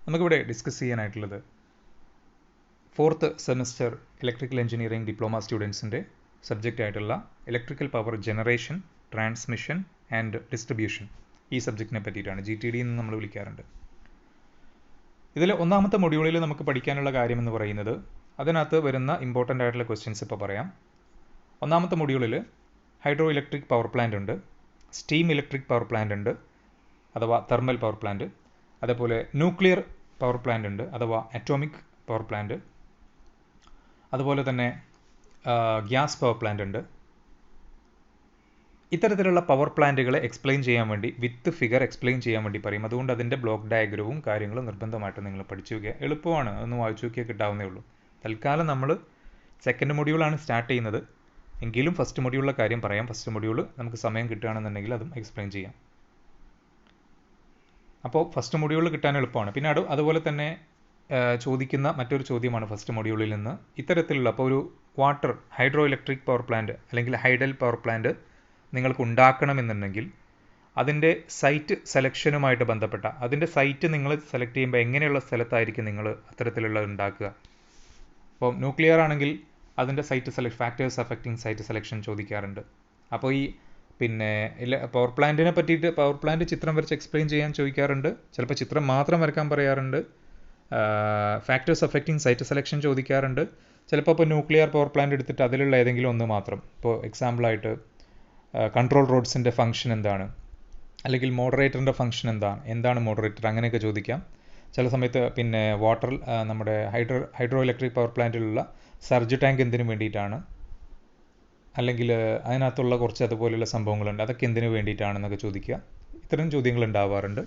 നമുക്കിവിടെ ഡിസ്കസ് ചെയ്യാനായിട്ടുള്ളത് 4th semester electrical engineering diploma സ്റ്റുഡൻസിൻ്റെ സബ്ജക്റ്റ് ആയിട്ടുള്ള electrical power generation, transmission and distribution ഈ സബ്ജക്റ്റിനെ പറ്റിയിട്ടാണ്. GTD എന്ന് നമ്മൾ വിളിക്കാറുണ്ട്. ഇതിൽ ഒന്നാമത്തെ മൊഡ്യൂളിൽ നമുക്ക് പഠിക്കാനുള്ള കാര്യം എന്ന് പറയുന്നത് അതിനകത്ത് വരുന്ന ഇമ്പോർട്ടൻ്റ് ആയിട്ടുള്ള ക്വസ്റ്റ്യൻസ് ഇപ്പോൾ പറയാം. ഒന്നാമത്തെ മൊഡ്യൂളിൽ ഹൈഡ്രോ ഇലക്ട്രിക് പവർ പ്ലാന്റ് ഉണ്ട്, സ്റ്റീം ഇലക്ട്രിക് പവർ പ്ലാന്റ് ഉണ്ട് അഥവാ തെർമൽ പവർ പ്ലാന്റ്, അതേപോലെ ന്യൂക്ലിയർ പവർ പ്ലാന്റ് ഉണ്ട് അഥവാ അറ്റോമിക് പവർ പ്ലാന്റ്, അതുപോലെ തന്നെ ഗ്യാസ് പവർ പ്ലാന്റ് ഉണ്ട്. ഇത്തരത്തിലുള്ള പവർ പ്ലാന്റുകളെ എക്സ്പ്ലെയിൻ ചെയ്യാൻ വേണ്ടി വിത്ത് ഫിഗർ എക്സ്പ്ലെയിൻ ചെയ്യാൻ വേണ്ടി പറയും. അതുകൊണ്ട് അതിൻ്റെ ബ്ലോക്ക് ഡയഗ്രവും കാര്യങ്ങളും നിർബന്ധമായിട്ട് നിങ്ങൾ പഠിച്ചു വയ്ക്കുക. എളുപ്പമാണ്, ഒന്ന് വായിച്ചു നോക്കിയാൽ കിട്ടാവുന്നേ ഉള്ളൂ. തൽക്കാലം നമ്മൾ സെക്കൻഡ് മൊഡ്യൂളാണ് സ്റ്റാർട്ട് ചെയ്യുന്നത്, എങ്കിലും ഫസ്റ്റ് മൊഡ്യൂളിലെ കാര്യം പറയാം. ഫസ്റ്റ് മൊഡ്യൂൾ നമുക്ക് സമയം കിട്ടുകയാണെന്നുണ്ടെങ്കിൽ അതും എക്സ്പ്ലെയിൻ ചെയ്യാം. അപ്പോൾ ഫസ്റ്റ് മൊഡ്യൂൾ കിട്ടാൻ എളുപ്പമാണ്. പിന്നെ അതുപോലെ തന്നെ ചോദിക്കുന്ന മറ്റൊരു ചോദ്യമാണ് ഫസ്റ്റ് മൊഡ്യൂളിൽ നിന്ന് ഇത്തരത്തിലുള്ള അപ്പോൾ ഒരു water hydro electric power plant അല്ലെങ്കിൽ ഹൈഡൽ പവർ പ്ലാന്റ് നിങ്ങൾക്ക് ഉണ്ടാക്കണമെന്നുണ്ടെങ്കിൽ അതിൻ്റെ സൈറ്റ് സെലക്ഷനുമായിട്ട് ബന്ധപ്പെട്ട അതിൻ്റെ സൈറ്റ് നിങ്ങൾ സെലക്ട് ചെയ്യുമ്പോൾ എങ്ങനെയുള്ള സ്ഥലത്തായിരിക്കും നിങ്ങൾ അത്തരത്തിലുള്ള ഉണ്ടാക്കുക. അപ്പോൾ ന്യൂക്ലിയർ ആണെങ്കിൽ അതിൻ്റെ site factors affecting site selection ചോദിക്കാറുണ്ട്. അപ്പോൾ ഈ പിന്നെ പവർ പ്ലാന്റിനെ പറ്റിയിട്ട് പവർ പ്ലാന്റ് ചിത്രം വരച്ച് എക്സ്പ്ലെയിൻ ചെയ്യാൻ ചോദിക്കാറുണ്ട്. ചിലപ്പോൾ ചിത്രം മാത്രം വരയ്ക്കാൻ പറയാറുണ്ട്. ഫാക്ടേഴ്സ് അഫക്റ്റിംഗ് സൈറ്റ് സെലക്ഷൻ ചോദിക്കാറുണ്ട്. ചിലപ്പോൾ ഇപ്പോൾ ന്യൂക്ലിയർ പവർ പ്ലാന്റ് എടുത്തിട്ട് അതിലുള്ള ഏതെങ്കിലും ഒന്ന് മാത്രം, ഇപ്പോൾ എക്സാമ്പിളായിട്ട് കൺട്രോൾ റോഡ്സിൻ്റെ ഫംഗ്ഷൻ എന്താണ്, അല്ലെങ്കിൽ മോഡറേറ്ററിൻ്റെ ഫംഗ്ഷൻ എന്താണ് മോഡറേറ്റർ, അങ്ങനെയൊക്കെ ചോദിക്കാം. ചില സമയത്ത് പിന്നെ വാട്ടർ നമ്മുടെ ഹൈഡ്രോ ഇലക്ട്രിക് പവർ പ്ലാന്റിലുള്ള സർജ് ടാങ്ക് എന്തിനു വേണ്ടിയിട്ടാണ്, അല്ലെങ്കിൽ അതിനകത്തുള്ള കുറച്ച് അതുപോലെയുള്ള സംഭവങ്ങളുണ്ട്, അതൊക്കെ എന്തിനു വേണ്ടിയിട്ടാണെന്നൊക്കെ ചോദിക്കുക. ഇത്തരം ചോദ്യങ്ങൾ ഉണ്ടാവാറുണ്ട്.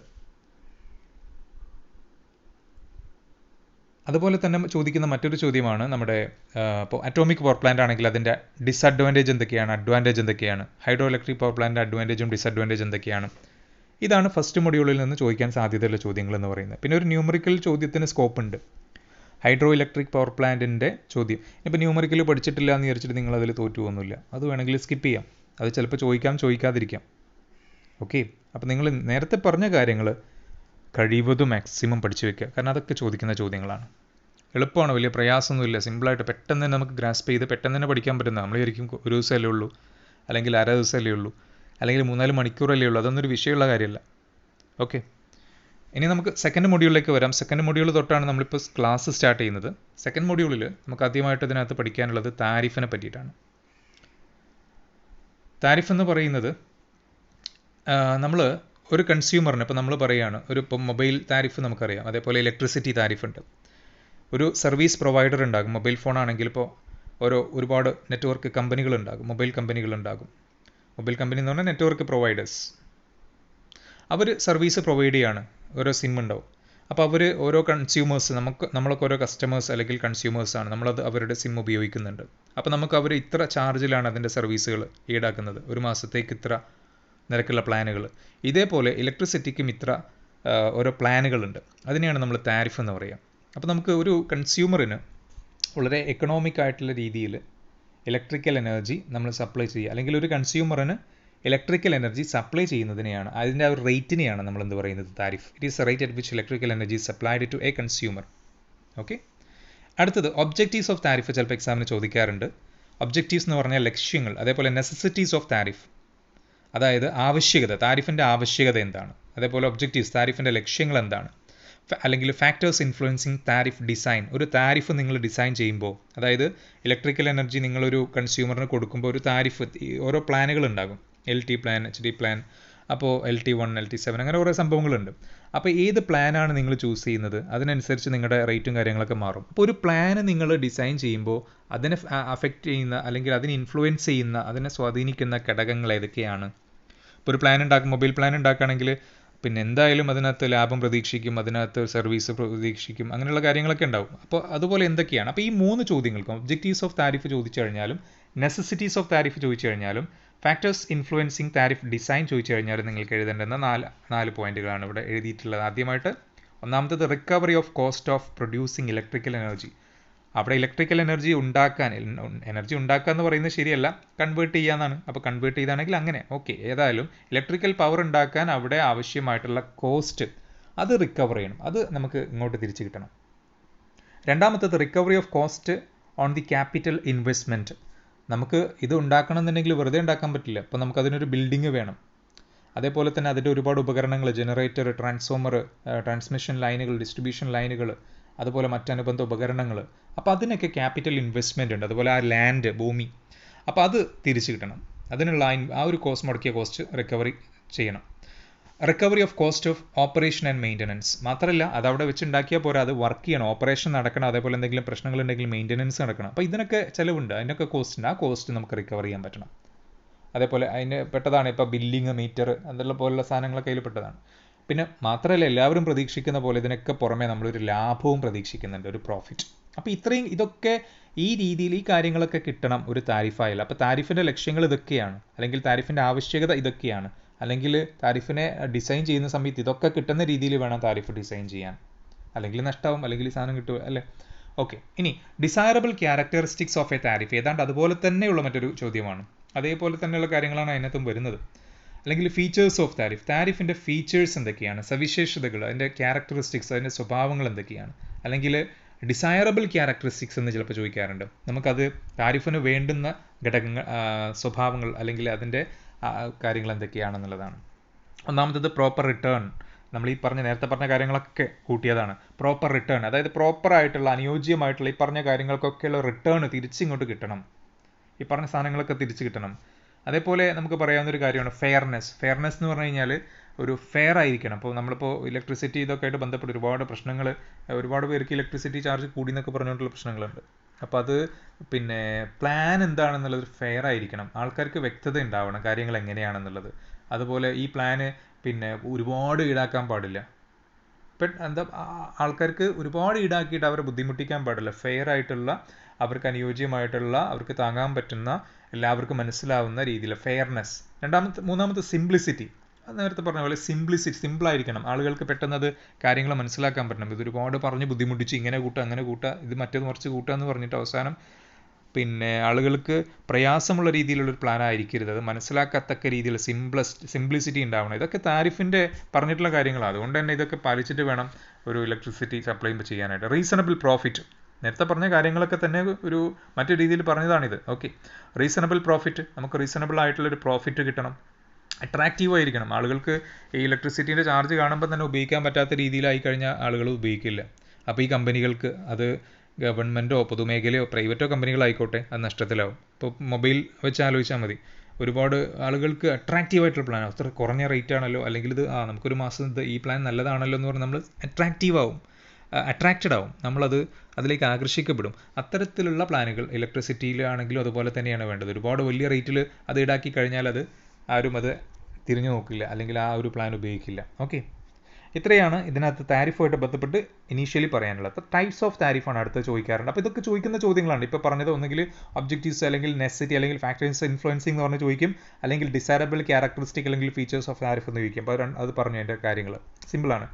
അതുപോലെ തന്നെ ചോദിക്കുന്ന മറ്റൊരു ചോദ്യമാണ് നമ്മുടെ ഇപ്പോൾ അറ്റോമിക് പവർ പ്ലാന്റ് ആണെങ്കിൽ അതിൻ്റെ ഡിസഡ്വാൻറ്റേജ് എന്തൊക്കെയാണ്, അഡ്വാൻറ്റേജ് എന്തൊക്കെയാണ്, ഹൈഡ്രോ ഇലക്ട്രിക് പവർ പ്ലാന്റ് അഡ്വാൻറ്റേജും ഡിസഡ്വാൻറ്റേജ് എന്തൊക്കെയാണ്. ഇതാണ് ഫസ്റ്റ് മൊഡ്യൂളിൽ നിന്ന് ചോദിക്കാൻ സാധ്യതയുള്ള ചോദ്യങ്ങൾ എന്ന് പറയുന്നത്. പിന്നെ ഒരു ന്യൂമറിക്കൽ ചോദ്യത്തിന് സ്കോപ്പ് ഉണ്ട്. ഹൈഡ്രോ ഇലക്ട്രിക് പവർ പ്ലാന്റിൻ്റെ ചോദ്യം ഇപ്പോൾ ന്യൂമറിക്കൽ പഠിച്ചിട്ടില്ല എന്ന് വിചാരിച്ചിട്ട് നിങ്ങൾ അതിൽ തോറ്റുപോകുന്നില്ല, അത് വേണമെങ്കിൽ സ്കിപ്പ് ചെയ്യാം. അത് ചിലപ്പോൾ ചോദിക്കാതിരിക്കാം. ഓക്കെ, അപ്പോൾ നിങ്ങൾ നേരത്തെ പറഞ്ഞ കാര്യങ്ങൾ കഴിവതും മാക്സിമം പഠിച്ചു വയ്ക്കുക. കാരണം അതൊക്കെ ചോദിക്കുന്ന ചോദ്യങ്ങളാണ്. എളുപ്പമാണ്, വലിയ പ്രയാസമൊന്നുമില്ല. സിമ്പിളായിട്ട് പെട്ടെന്ന് തന്നെ നമുക്ക് ഗ്രാസ്പ് ചെയ്ത് പെട്ടെന്ന് തന്നെ പഠിക്കാൻ പറ്റുന്ന. നമ്മൾ ശരിക്കും ഒരു ദിവസമല്ലേ ഉള്ളൂ, അല്ലെങ്കിൽ അര ദിവസമല്ലേ ഉള്ളൂ, അല്ലെങ്കിൽ 3-4 മണിക്കൂറല്ലേ ഉള്ളൂ. അതൊന്നും ഒരു വിഷയമുള്ള കാര്യമല്ല. ഓക്കെ, ഇനി നമുക്ക് സെക്കൻഡ് മൊഡ്യൂളിലേക്ക് വരാം. സെക്കൻഡ് മൊഡ്യൂൾ തൊട്ടാണ് നമ്മളിപ്പോൾ ക്ലാസ് സ്റ്റാർട്ട് ചെയ്യുന്നത്. സെക്കൻഡ് മൊഡ്യൂളിൽ നമുക്ക് ആദ്യമായിട്ട് ഇതിനകത്ത് പഠിക്കാനുള്ളത് താരിഫിനെ പറ്റിയിട്ടാണ്. താരിഫ് എന്ന് പറയുന്നത് നമ്മൾ ഒരു കൺസ്യൂമറിന് ഇപ്പോൾ നമ്മൾ പറയുകയാണ്, ഇപ്പോൾ മൊബൈൽ താരിഫ് നമുക്കറിയാം, അതേപോലെ ഇലക്ട്രിസിറ്റി താരിഫ് ഉണ്ട്. ഒരു സർവീസ് പ്രൊവൈഡർ ഉണ്ടാകും. മൊബൈൽ ഫോൺ ആണെങ്കിൽ ഇപ്പോൾ ഒരുപാട് നെറ്റ്വർക്ക് കമ്പനികളുണ്ടാകും, മൊബൈൽ കമ്പനികളുണ്ടാകും. മൊബൈൽ കമ്പനി എന്ന് പറഞ്ഞാൽ നെറ്റ്വർക്ക് പ്രൊവൈഡേഴ്സ്. അവർ സർവീസ് പ്രൊവൈഡ് ചെയ്യാണ്, ഓരോ സിം ഉണ്ടാവും. അപ്പോൾ അവർ ഓരോ കൺസ്യൂമേഴ്സ്, നമ്മളൊക്കെ ഓരോ കസ്റ്റമേഴ്സ് അല്ലെങ്കിൽ കൺസ്യൂമേഴ്സാണ്, നമ്മളത് അവരുടെ സിം ഉപയോഗിക്കുന്നുണ്ട്. അപ്പോൾ നമുക്ക് അവർ ഇത്ര ചാർജിലാണ് അതിൻ്റെ സർവീസുകൾ ഈടാക്കുന്നത്, ഒരു മാസത്തേക്ക് ഇത്ര നിരക്കുള്ള പ്ലാനുകൾ. ഇതേപോലെ ഇലക്ട്രിസിറ്റിക്കും ഇത്ര ഓരോ പ്ലാനുകളുണ്ട്. അതിനെയാണ് നമ്മൾ താരിഫ് എന്ന് പറയുക. അപ്പോൾ നമുക്ക് ഒരു കൺസ്യൂമറിന് വളരെ എക്കണോമിക് ആയിട്ടുള്ള രീതിയിൽ ഇലക്ട്രിക്കൽ എനർജി നമ്മൾ സപ്ലൈ ചെയ്യുക, അല്ലെങ്കിൽ ഒരു കൺസ്യൂമറിന് ഇലക്ട്രിക്കൽ എനർജി സപ്ലൈ ചെയ്യുന്നതിനെയാണ്, അതിൻ്റെ ആ ഒരു റേറ്റിനെയാണ് നമ്മൾ എന്ത് പറയുന്നത്, tariff. It is a rate at which electrical energy supplied to a consumer. Okay, അടുത്തത് ഒബ്ജക്റ്റീവ്സ് ഓഫ് താരിഫ് ചിലപ്പോൾ എക്സാമിന് ചോദിക്കാറുണ്ട്. ഒബ്ജക്റ്റീവ്സ് എന്ന് പറഞ്ഞാൽ ലക്ഷ്യങ്ങൾ, അതേപോലെ നെസസിറ്റീസ് ഓഫ് താരിഫ്, അതായത് ആവശ്യകത, താരിഫിൻ്റെ ആവശ്യകത എന്താണ്, അതേപോലെ ഒബ്ജക്റ്റീവ്സ് താരിഫിൻ്റെ ലക്ഷ്യങ്ങൾ എന്താണ്, അല്ലെങ്കിൽ ഫാക്ടേഴ്സ് ഇൻഫ്ലുവൻസിങ് താരിഫ് ഡിസൈൻ. ഒരു താരിഫ് നിങ്ങൾ ഡിസൈൻ ചെയ്യുമ്പോൾ, അതായത് ഇലക്ട്രിക്കൽ എനർജി നിങ്ങളൊരു കൺസ്യൂമറിന് കൊടുക്കുമ്പോൾ ഒരു താരിഫ്, ഓരോ പ്ലാനുകൾ ഉണ്ടാകും, LT പ്ലാൻ, HD പ്ലാൻ, അപ്പോൾ LT1, LT7 അങ്ങനെ കുറേ സംഭവങ്ങളുണ്ട്. അപ്പോൾ ഏത് പ്ലാനാണ് നിങ്ങൾ ചൂസ് ചെയ്യുന്നത് അതിനനുസരിച്ച് നിങ്ങളുടെ റേറ്റും കാര്യങ്ങളൊക്കെ മാറും. അപ്പോൾ ഒരു പ്ലാന് നിങ്ങൾ ഡിസൈൻ ചെയ്യുമ്പോൾ അതിനെ അഫക്റ്റ് ചെയ്യുന്ന അല്ലെങ്കിൽ അതിനെ ഇൻഫ്ലുവൻസ് ചെയ്യുന്ന, അതിനെ സ്വാധീനിക്കുന്ന ഘടകങ്ങൾ ഏതൊക്കെയാണ്. ഇപ്പോൾ ഒരു പ്ലാൻ ഉണ്ടാക്കും, മൊബൈൽ പ്ലാൻ ഉണ്ടാക്കുകയാണെങ്കിൽ പിന്നെ എന്തായാലും അതിനകത്ത് ലാഭം പ്രതീക്ഷിക്കും, അതിനകത്ത് സർവീസ് പ്രതീക്ഷിക്കും, അങ്ങനെയുള്ള കാര്യങ്ങളൊക്കെ ഉണ്ടാവും. അപ്പോൾ അതുപോലെ എന്തൊക്കെയാണ്. അപ്പോൾ ഈ 3 ചോദ്യങ്ങൾക്കും ഒബ്ജക്റ്റീവ്സ് ഓഫ് താരിഫ് ചോദിച്ചു കഴിഞ്ഞാലും, നെസസിറ്റീസ് ഓഫ് താരിഫ് ചോദിച്ചു കഴിഞ്ഞാലും, ഫാക്ടേഴ്സ് ഇൻഫ്ലുവൻസിങ് താരിഫ് ഡിസൈൻ ചോദിച്ചു കഴിഞ്ഞാലും നിങ്ങൾക്ക് എഴുതേണ്ടുന്ന 4 പോയിന്റുകളാണ് ഇവിടെ എഴുതിയിട്ടുള്ളത്. ആദ്യമായിട്ട് ഒന്നാമത്തത് recovery of cost of producing electrical energy. അവിടെ ഇലക്ട്രിക്കൽ എനർജി ഉണ്ടാക്കുക എന്ന് പറയുന്നത് ശരിയല്ല, കൺവേർട്ട് ചെയ്യാന്നാണ്. അപ്പോൾ കൺവേർട്ട് ചെയ്താണെങ്കിൽ അങ്ങനെ ഓക്കെ. ഏതായാലും ഇലക്ട്രിക്കൽ പവർ ഉണ്ടാക്കാൻ അവിടെ ആവശ്യമായിട്ടുള്ള കോസ്റ്റ് അത് റിക്കവർ ചെയ്യണം, അത് നമുക്ക് ഇങ്ങോട്ട് തിരിച്ച് കിട്ടണം. രണ്ടാമത്തത് recovery of cost on the capital investment. നമുക്ക് ഇത് ഉണ്ടാക്കണം എന്നുണ്ടെങ്കിൽ വെറുതെ ഉണ്ടാക്കാൻ പറ്റില്ല. അപ്പോൾ നമുക്കതിനൊരു ബിൽഡിംഗ് വേണം. അതേപോലെ തന്നെ അതിൻ്റെ ഒരുപാട് ഉപകരണങ്ങൾ, ജനറേറ്റർ, ട്രാൻസ്ഫോമർ, ട്രാൻസ്മിഷൻ ലൈനുകൾ, ഡിസ്ട്രിബ്യൂഷൻ ലൈനുകൾ, അതുപോലെ മറ്റനുബന്ധ ഉപകരണങ്ങൾ. അപ്പോൾ അതിനൊക്കെ ക്യാപിറ്റൽ ഇൻവെസ്റ്റ്മെൻ്റ് ഉണ്ട്. അതുപോലെ ആ ലാൻഡ്, ഭൂമി, അപ്പോൾ അത് തിരിച്ചു കിട്ടണം. അതിനുള്ള ആ ഒരു കോസ്റ്റ്, മുടക്കിയ കോസ്റ്റ് റിക്കവറി ചെയ്യണം. Recovery of cost of operation and maintenance. മാത്രമല്ല അത് അവിടെ വെച്ച് ഉണ്ടാക്കിയാൽ പോരാ, അത് വർക്ക് ചെയ്യണം, ഓപ്പറേഷൻ നടക്കണം, അതേപോലെ എന്തെങ്കിലും പ്രശ്നങ്ങളുണ്ടെങ്കിൽ മെയിൻ്റനൻസ് നടക്കണം. അപ്പോൾ ഇതിനൊക്കെ ചിലവുണ്ട്, അതിനൊക്കെ കോസ്റ്റ് ഉണ്ട്. ആ കോസ്റ്റ് നമുക്ക് റിക്കവർ ചെയ്യാൻ പറ്റണം. അതേപോലെ അതിന് പെട്ടതാണ് ഇപ്പോൾ ബില്ലിങ്, മീറ്റർ, എന്നുള്ള പോലുള്ള സാധനങ്ങളൊക്കെ അതിൽ പെട്ടതാണ്. പിന്നെ മാത്രമല്ല എല്ലാവരും പ്രതീക്ഷിക്കുന്ന പോലെ ഇതിനൊക്കെ പുറമെ നമ്മളൊരു ലാഭവും പ്രതീക്ഷിക്കുന്നുണ്ട്, ഒരു പ്രോഫിറ്റ്. അപ്പോൾ ഇതൊക്കെ ഈ രീതിയിൽ ഈ കാര്യങ്ങളൊക്കെ കിട്ടണം ഒരു താരിഫായാലും. അപ്പോൾ താരിഫിൻ്റെ ലക്ഷ്യങ്ങൾ ഇതൊക്കെയാണ്, അല്ലെങ്കിൽ താരിഫിൻ്റെ ആവശ്യകത ഇതൊക്കെയാണ്, അല്ലെങ്കിൽ താരിഫിനെ ഡിസൈൻ ചെയ്യുന്ന സമയത്ത് ഇതൊക്കെ കിട്ടുന്ന രീതിയിൽ വേണം താരിഫ് ഡിസൈൻ ചെയ്യാൻ. അല്ലെങ്കിൽ നഷ്ടമാവും, അല്ലെങ്കിൽ ഈ സാധനം കിട്ടുക അല്ലേ. ഓക്കെ, ഇനി desirable characteristics of A tariff. ഏതാണ്ട് അതുപോലെ തന്നെയുള്ള മറ്റൊരു ചോദ്യമാണ്. അതേപോലെ തന്നെയുള്ള കാര്യങ്ങളാണ് അതിനകത്തും വരുന്നത്. അല്ലെങ്കിൽ ഫീച്ചേഴ്സ് ഓഫ് താരിഫ്. താരിഫിൻ്റെ ഫീച്ചേഴ്സ് എന്തൊക്കെയാണ്, സവിശേഷതകൾ, അതിൻ്റെ ക്യാരക്ടറിസ്റ്റിക്സ്, അതിൻ്റെ സ്വഭാവങ്ങൾ എന്തൊക്കെയാണ്. അല്ലെങ്കിൽ ഡിസൈറബിൾ ക്യാരക്ടറിസ്റ്റിക്സ് എന്ന് ചിലപ്പോൾ ചോദിക്കാറുണ്ട്. നമുക്കത് താരിഫിന് വേണ്ടുന്ന ഘടകങ്ങൾ, സ്വഭാവങ്ങൾ, അല്ലെങ്കിൽ അതിൻ്റെ കാര്യങ്ങൾ എന്തൊക്കെയാണെന്നുള്ളതാണ്. ഒന്നാമത്തത് പ്രോപ്പർ റിട്ടേൺ. നമ്മൾ ഈ നേരത്തെ പറഞ്ഞ കാര്യങ്ങളൊക്കെ കൂട്ടിയതാണ്. പ്രോപ്പർ റിട്ടേൺ, അതായത് പ്രോപ്പറായിട്ടുള്ള, അനുയോജ്യമായിട്ടുള്ള ഈ പറഞ്ഞ കാര്യങ്ങൾക്കൊക്കെയുള്ള റിട്ടേൺ തിരിച്ചിങ്ങോട്ട് കിട്ടണം. ഈ പറഞ്ഞ സാധനങ്ങളൊക്കെ തിരിച്ച് കിട്ടണം. അതേപോലെ നമുക്ക് പറയാവുന്നൊരു കാര്യമാണ് ഫെയർനെസ്. ഫെയർനെസ് എന്ന് പറഞ്ഞു കഴിഞ്ഞാൽ ഒരു ഫെയർ ആയിരിക്കണം. അപ്പോൾ നമ്മളിപ്പോൾ ഇലക്ട്രിസിറ്റി ഇതൊക്കെ ആയിട്ട് ബന്ധപ്പെട്ട് ഒരുപാട് പ്രശ്നങ്ങൾ, ഒരുപാട് പേർക്ക് ഇലക്ട്രിസിറ്റി ചാർജ് കൂടി എന്നൊക്കെ പറഞ്ഞുകൊണ്ടുള്ള പ്രശ്നങ്ങളുണ്ട്. അപ്പോൾ അത് പിന്നെ പ്ലാൻ എന്താണെന്നുള്ളത് ഫെയർ ആയിരിക്കണം, ആൾക്കാർക്ക് വ്യക്തത ഉണ്ടാവണം കാര്യങ്ങൾ എങ്ങനെയാണെന്നുള്ളത്. അതുപോലെ ഈ പ്ലാന് പിന്നെ ഒരുപാട് ഈടാക്കാൻ പാടില്ല. ആൾക്കാർക്ക് ഒരുപാട് ഈടാക്കിയിട്ട് അവരെ ബുദ്ധിമുട്ടിക്കാൻ പാടില്ല. ഫെയർ ആയിട്ടുള്ള, അവർക്ക് അനുയോജ്യമായിട്ടുള്ള, അവർക്ക് താങ്ങാൻ പറ്റുന്ന, എല്ലാവർക്കും മനസ്സിലാവുന്ന രീതിയിൽ ഫെയർനെസ്. മൂന്നാമത്തെ സിംപ്ലിസിറ്റി. നേരത്തെ പറഞ്ഞ പോലെ സിമ്പിളായിരിക്കണം. ആളുകൾക്ക് പെട്ടെന്ന് അത് കാര്യങ്ങൾ മനസ്സിലാക്കാൻ പറ്റണം. ഇത് ഒരുപാട് പറഞ്ഞ് ബുദ്ധിമുട്ടിച്ച് ഇങ്ങനെ കൂട്ടുക, അങ്ങനെ കൂട്ടുക, ഇത് മറ്റേത് മറിച്ച് കൂട്ടുക എന്ന് പറഞ്ഞിട്ട് അവസാനം പിന്നെ ആളുകൾക്ക് പ്രയാസമുള്ള രീതിയിലുള്ളൊരു പ്ലാൻ ആയിരിക്കരുത്. അത് മനസ്സിലാക്കത്തക്ക രീതിയിൽ സിംപ്ലിസിറ്റി ഉണ്ടാവണം. ഇതൊക്കെ താരിഫിൻ്റെ പറഞ്ഞിട്ടുള്ള കാര്യങ്ങളാണ്. അതുകൊണ്ട് തന്നെ ഇതൊക്കെ പാലിച്ചിട്ട് വേണം ഒരു ഇലക്ട്രിസിറ്റി സപ്ലൈ ചെയ്യാനായിട്ട്. Reasonable profit. നേരത്തെ പറഞ്ഞ കാര്യങ്ങളൊക്കെ തന്നെ ഒരു മറ്റു രീതിയിൽ പറഞ്ഞതാണിത്. Okay, reasonable profit. നമുക്ക് റീസണബിൾ ആയിട്ടുള്ളൊരു പ്രോഫിറ്റ് കിട്ടണം. അട്രാക്റ്റീവ് ആയിരിക്കണം. ആളുകൾക്ക് ഈ ഇലക്ട്രിസിറ്റീൻ്റെ ചാർജ് കാണുമ്പോൾ തന്നെ ഉപയോഗിക്കാൻ പറ്റാത്ത രീതിയിലായി കഴിഞ്ഞാൽ ആളുകൾ ഉപയോഗിക്കില്ല. അപ്പോൾ ഈ കമ്പനികൾക്ക്, അത് ഗവൺമെൻറ്റോ പൊതുമേഖലയോ പ്രൈവറ്റോ കമ്പനികളായിക്കോട്ടെ, അത് നഷ്ടത്തിലാവും. ഇപ്പോൾ മൊബൈൽ വെച്ച് ആലോചിച്ചാൽ മതി. ഒരുപാട് ആളുകൾക്ക് അട്രാക്റ്റീവ് ആയിട്ടുള്ള പ്ലാൻ, അത്ര കുറഞ്ഞ റേറ്റ് ആണല്ലോ, അല്ലെങ്കിൽ ഇത് നമുക്കൊരു മാസം ഈ പ്ലാൻ നല്ലതാണല്ലോ എന്ന് പറഞ്ഞാൽ നമ്മൾ അട്രാക്റ്റഡ് ആവും, അതിലേക്ക് ആകർഷിക്കപ്പെടും. അത്തരത്തിലുള്ള പ്ലാനുകൾ ഇലക്ട്രിസിറ്റിയിലാണെങ്കിലും അതുപോലെ തന്നെയാണ് വേണ്ടത്. ഒരുപാട് വലിയ റേറ്റിൽ അത് ഈടാക്കി കഴിഞ്ഞാൽ ആരും അത് തിരിഞ്ഞു നോക്കില്ല, അല്ലെങ്കിൽ ആ ഒരു പ്ലാൻ ഉപയോഗിക്കില്ല. ഓക്കെ, ഇത്രയാണ് ഇതിനകത്ത് താരിഫുമായിട്ട് ബന്ധപ്പെട്ട് ഇനീഷ്യലി പറയാനുള്ളത്. അപ്പോൾ ടൈപ്സ് ഓഫ് താരിഫാണ് അടുത്ത് ചോദിക്കാറുണ്ട്. അപ്പോൾ ഇതൊക്കെ ചോദിക്കുന്ന ചോദ്യങ്ങളാണ്. ഇപ്പോൾ പറഞ്ഞത് ഒന്നുകിൽ ഒബ്ജക്റ്റീവ്സ്, അല്ലെങ്കിൽ നെസസിറ്റി, അല്ലെങ്കിൽ ഫാക്ടേഴ്സ് ഇൻഫ്ലുവൻസിങ് എന്ന് പറഞ്ഞ് ചോദിക്കും, അല്ലെങ്കിൽ ഡിസൈറബിൾ ക്യാരക്ടറിസ്റ്റിക്, അല്ലെങ്കിൽ ഫീച്ചേഴ്സ് ഓഫ് താരിഫ് എന്ന് ചോദിക്കും. അപ്പോൾ അത് പറഞ്ഞു അതിൻ്റെ കാര്യങ്ങൾ സിമ്പിളാണ്.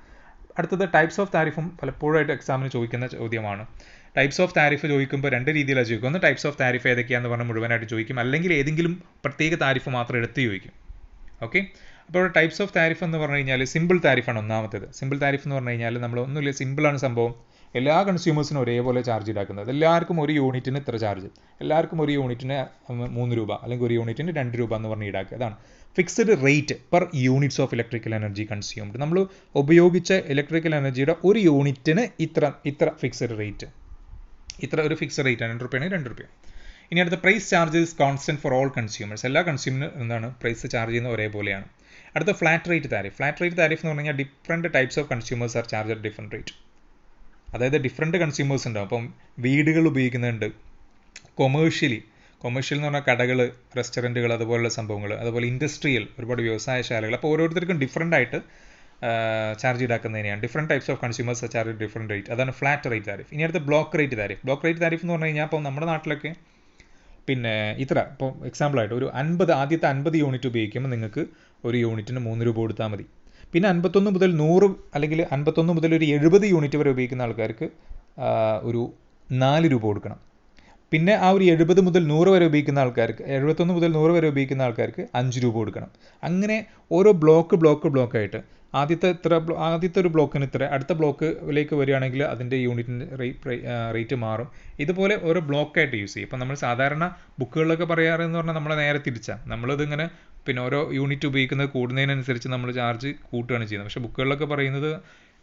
അടുത്തത് ടൈപ്സ് ഓഫ് താരിഫും പലപ്പോഴായിട്ട് എക്സാമിന് ചോദിക്കുന്ന ചോദ്യമാണ്. ടൈപ്സ് ഓഫ് താരിഫ് ചോദിക്കുമ്പോൾ രണ്ട് രീതിയിലാണ് ചോദിക്കും. ഒന്ന് ടൈപ്സ് ഓഫ് താരിഫ് ഏതൊക്കെയാണെന്ന് പറഞ്ഞാൽ മുഴുവനായിട്ട് ചോദിക്കും, അല്ലെങ്കിൽ ഏതെങ്കിലും പ്രത്യേക താരിഫ് മാത്രം എടുത്ത് ചോദിക്കും. ഓക്കെ, അപ്പോൾ ടൈപ്സ് ഓഫ് താരിഫ് എന്ന് പറഞ്ഞു കഴിഞ്ഞാൽ സിമ്പിൾ താരിഫാണ് ഒന്നാമത്തേത്. സിമ്പിൾ താരിഫ് എന്ന് പറഞ്ഞു കഴിഞ്ഞാൽ നമ്മൾ ഒന്നുമില്ല, സിമ്പിളാണ് സംഭവം. എല്ലാ കൺസ്യൂമേഴ്സിനും ഒരേപോലെ ചാർജ് ഈടാക്കുന്നത്. എല്ലാവർക്കും ഒരു യൂണിറ്റിന് ഇത്ര ചാർജ്, എല്ലാവർക്കും ഒരു യൂണിറ്റിന് 3 രൂപ, അല്ലെങ്കിൽ ഒരു യൂണിറ്റിന് 2 രൂപ എന്ന് പറഞ്ഞ് ഈടാക്കുക. അതാണ് fixed rate per units of electrical energy consumed. നമ്മൾ ഉപയോഗിച്ച ഇലക്ട്രിക്കൽ എനർജിയുടെ ഒരു യൂണിറ്റിന് ഇത്ര ഫിക്സ്ഡ് റേറ്റ്, ഇത്ര ഒരു ഫിക്സ്ഡ് റേറ്റ് ആണ്. 2 രൂപയാണെങ്കിൽ 2 രൂപ. ഇനി അടുത്ത price charges constant for all consumers. എല്ലാ കൺസ്യൂമറിനും എന്താണ് പ്രൈസ് ചാർജ് ചെയ്യുന്നത് ഒരേപോലെയാണ്. അടുത്ത flat rate tariff. Flat rate tariff എന്ന് പറഞ്ഞു കഴിഞ്ഞാൽ different types of consumers are charge at different rate. അതായത് ഡിഫറെൻറ്റ് കൺസ്യൂമേഴ്സ് ഉണ്ടാവും. അപ്പം വീടുകൾ ഉപയോഗിക്കുന്നുണ്ട്, കൊമേഴ്ഷ്യൽ എന്ന് പറഞ്ഞാൽ കടകൾ, റെസ്റ്റോറൻറ്റുകൾ, അതുപോലുള്ള സംഭവങ്ങൾ, അതുപോലെ ഇൻഡസ്ട്രിയൽ ഒരുപാട് വ്യവസായശാലകൾ. അപ്പോൾ ഓരോരുത്തർക്കും ഡിഫറെൻ്റ് ആയിട്ട് ചാർജ് ഈടാക്കുന്നതിനെയാണ് different types of consumers charge different rate. അതാണ് ഫ്ലാറ്റ് റേറ്റ് താരിഫ്. ഇനി അടുത്ത block rate tariff. Block rate tariff എന്ന് പറഞ്ഞു കഴിഞ്ഞാൽ ഇപ്പോൾ നമ്മുടെ നാട്ടിലൊക്കെ പിന്നെ ഇപ്പോൾ എക്സാമ്പിളായിട്ട് ഒരു ആദ്യത്തെ 50 യൂണിറ്റ് ഉപയോഗിക്കുമ്പോൾ നിങ്ങൾക്ക് ഒരു യൂണിറ്റിന് 3 രൂപ കൊടുത്താൽ മതി. പിന്നെ 51 മുതൽ 100, അല്ലെങ്കിൽ 51 മുതൽ ഒരു 70 യൂണിറ്റ് വരെ ഉപയോഗിക്കുന്ന ആൾക്കാർക്ക് ഒരു 4 രൂപ കൊടുക്കണം. പിന്നെ ആ ഒരു 70 മുതൽ 100 വരെ ഉപയോഗിക്കുന്ന ആൾക്കാർക്ക്, 71 മുതൽ 100 വരെ ഉപയോഗിക്കുന്ന ആൾക്കാർക്ക് 5 രൂപ കൊടുക്കണം. അങ്ങനെ ഓരോ ബ്ലോക്കായിട്ട് ആദ്യത്തെ ഒരു ബ്ലോക്കിന് ഇത്ര, അടുത്ത ബ്ലോക്കിലേക്ക് വരികയാണെങ്കിൽ അതിൻ്റെ യൂണിറ്റിൻ്റെ റേറ്റ് മാറും. ഇതുപോലെ ഓരോ ബ്ലോക്കായിട്ട് യൂസ് ചെയ്യും. ഇപ്പം നമ്മൾ സാധാരണ ബുക്കുകളിലൊക്കെ പറയാറെന്ന് പറഞ്ഞാൽ നമ്മൾ നേരെ തിരിച്ചാണ്. നമ്മളിതിങ്ങനെ പിന്നെ ഓരോ യൂണിറ്റ് ഉപയോഗിക്കുന്നത് കൂടുന്നതിനനുസരിച്ച് നമ്മൾ ചാർജ് കൂട്ടുകയാണ് ചെയ്യുന്നത്. പക്ഷേ ബുക്കുകളിലൊക്കെ പറയുന്നത്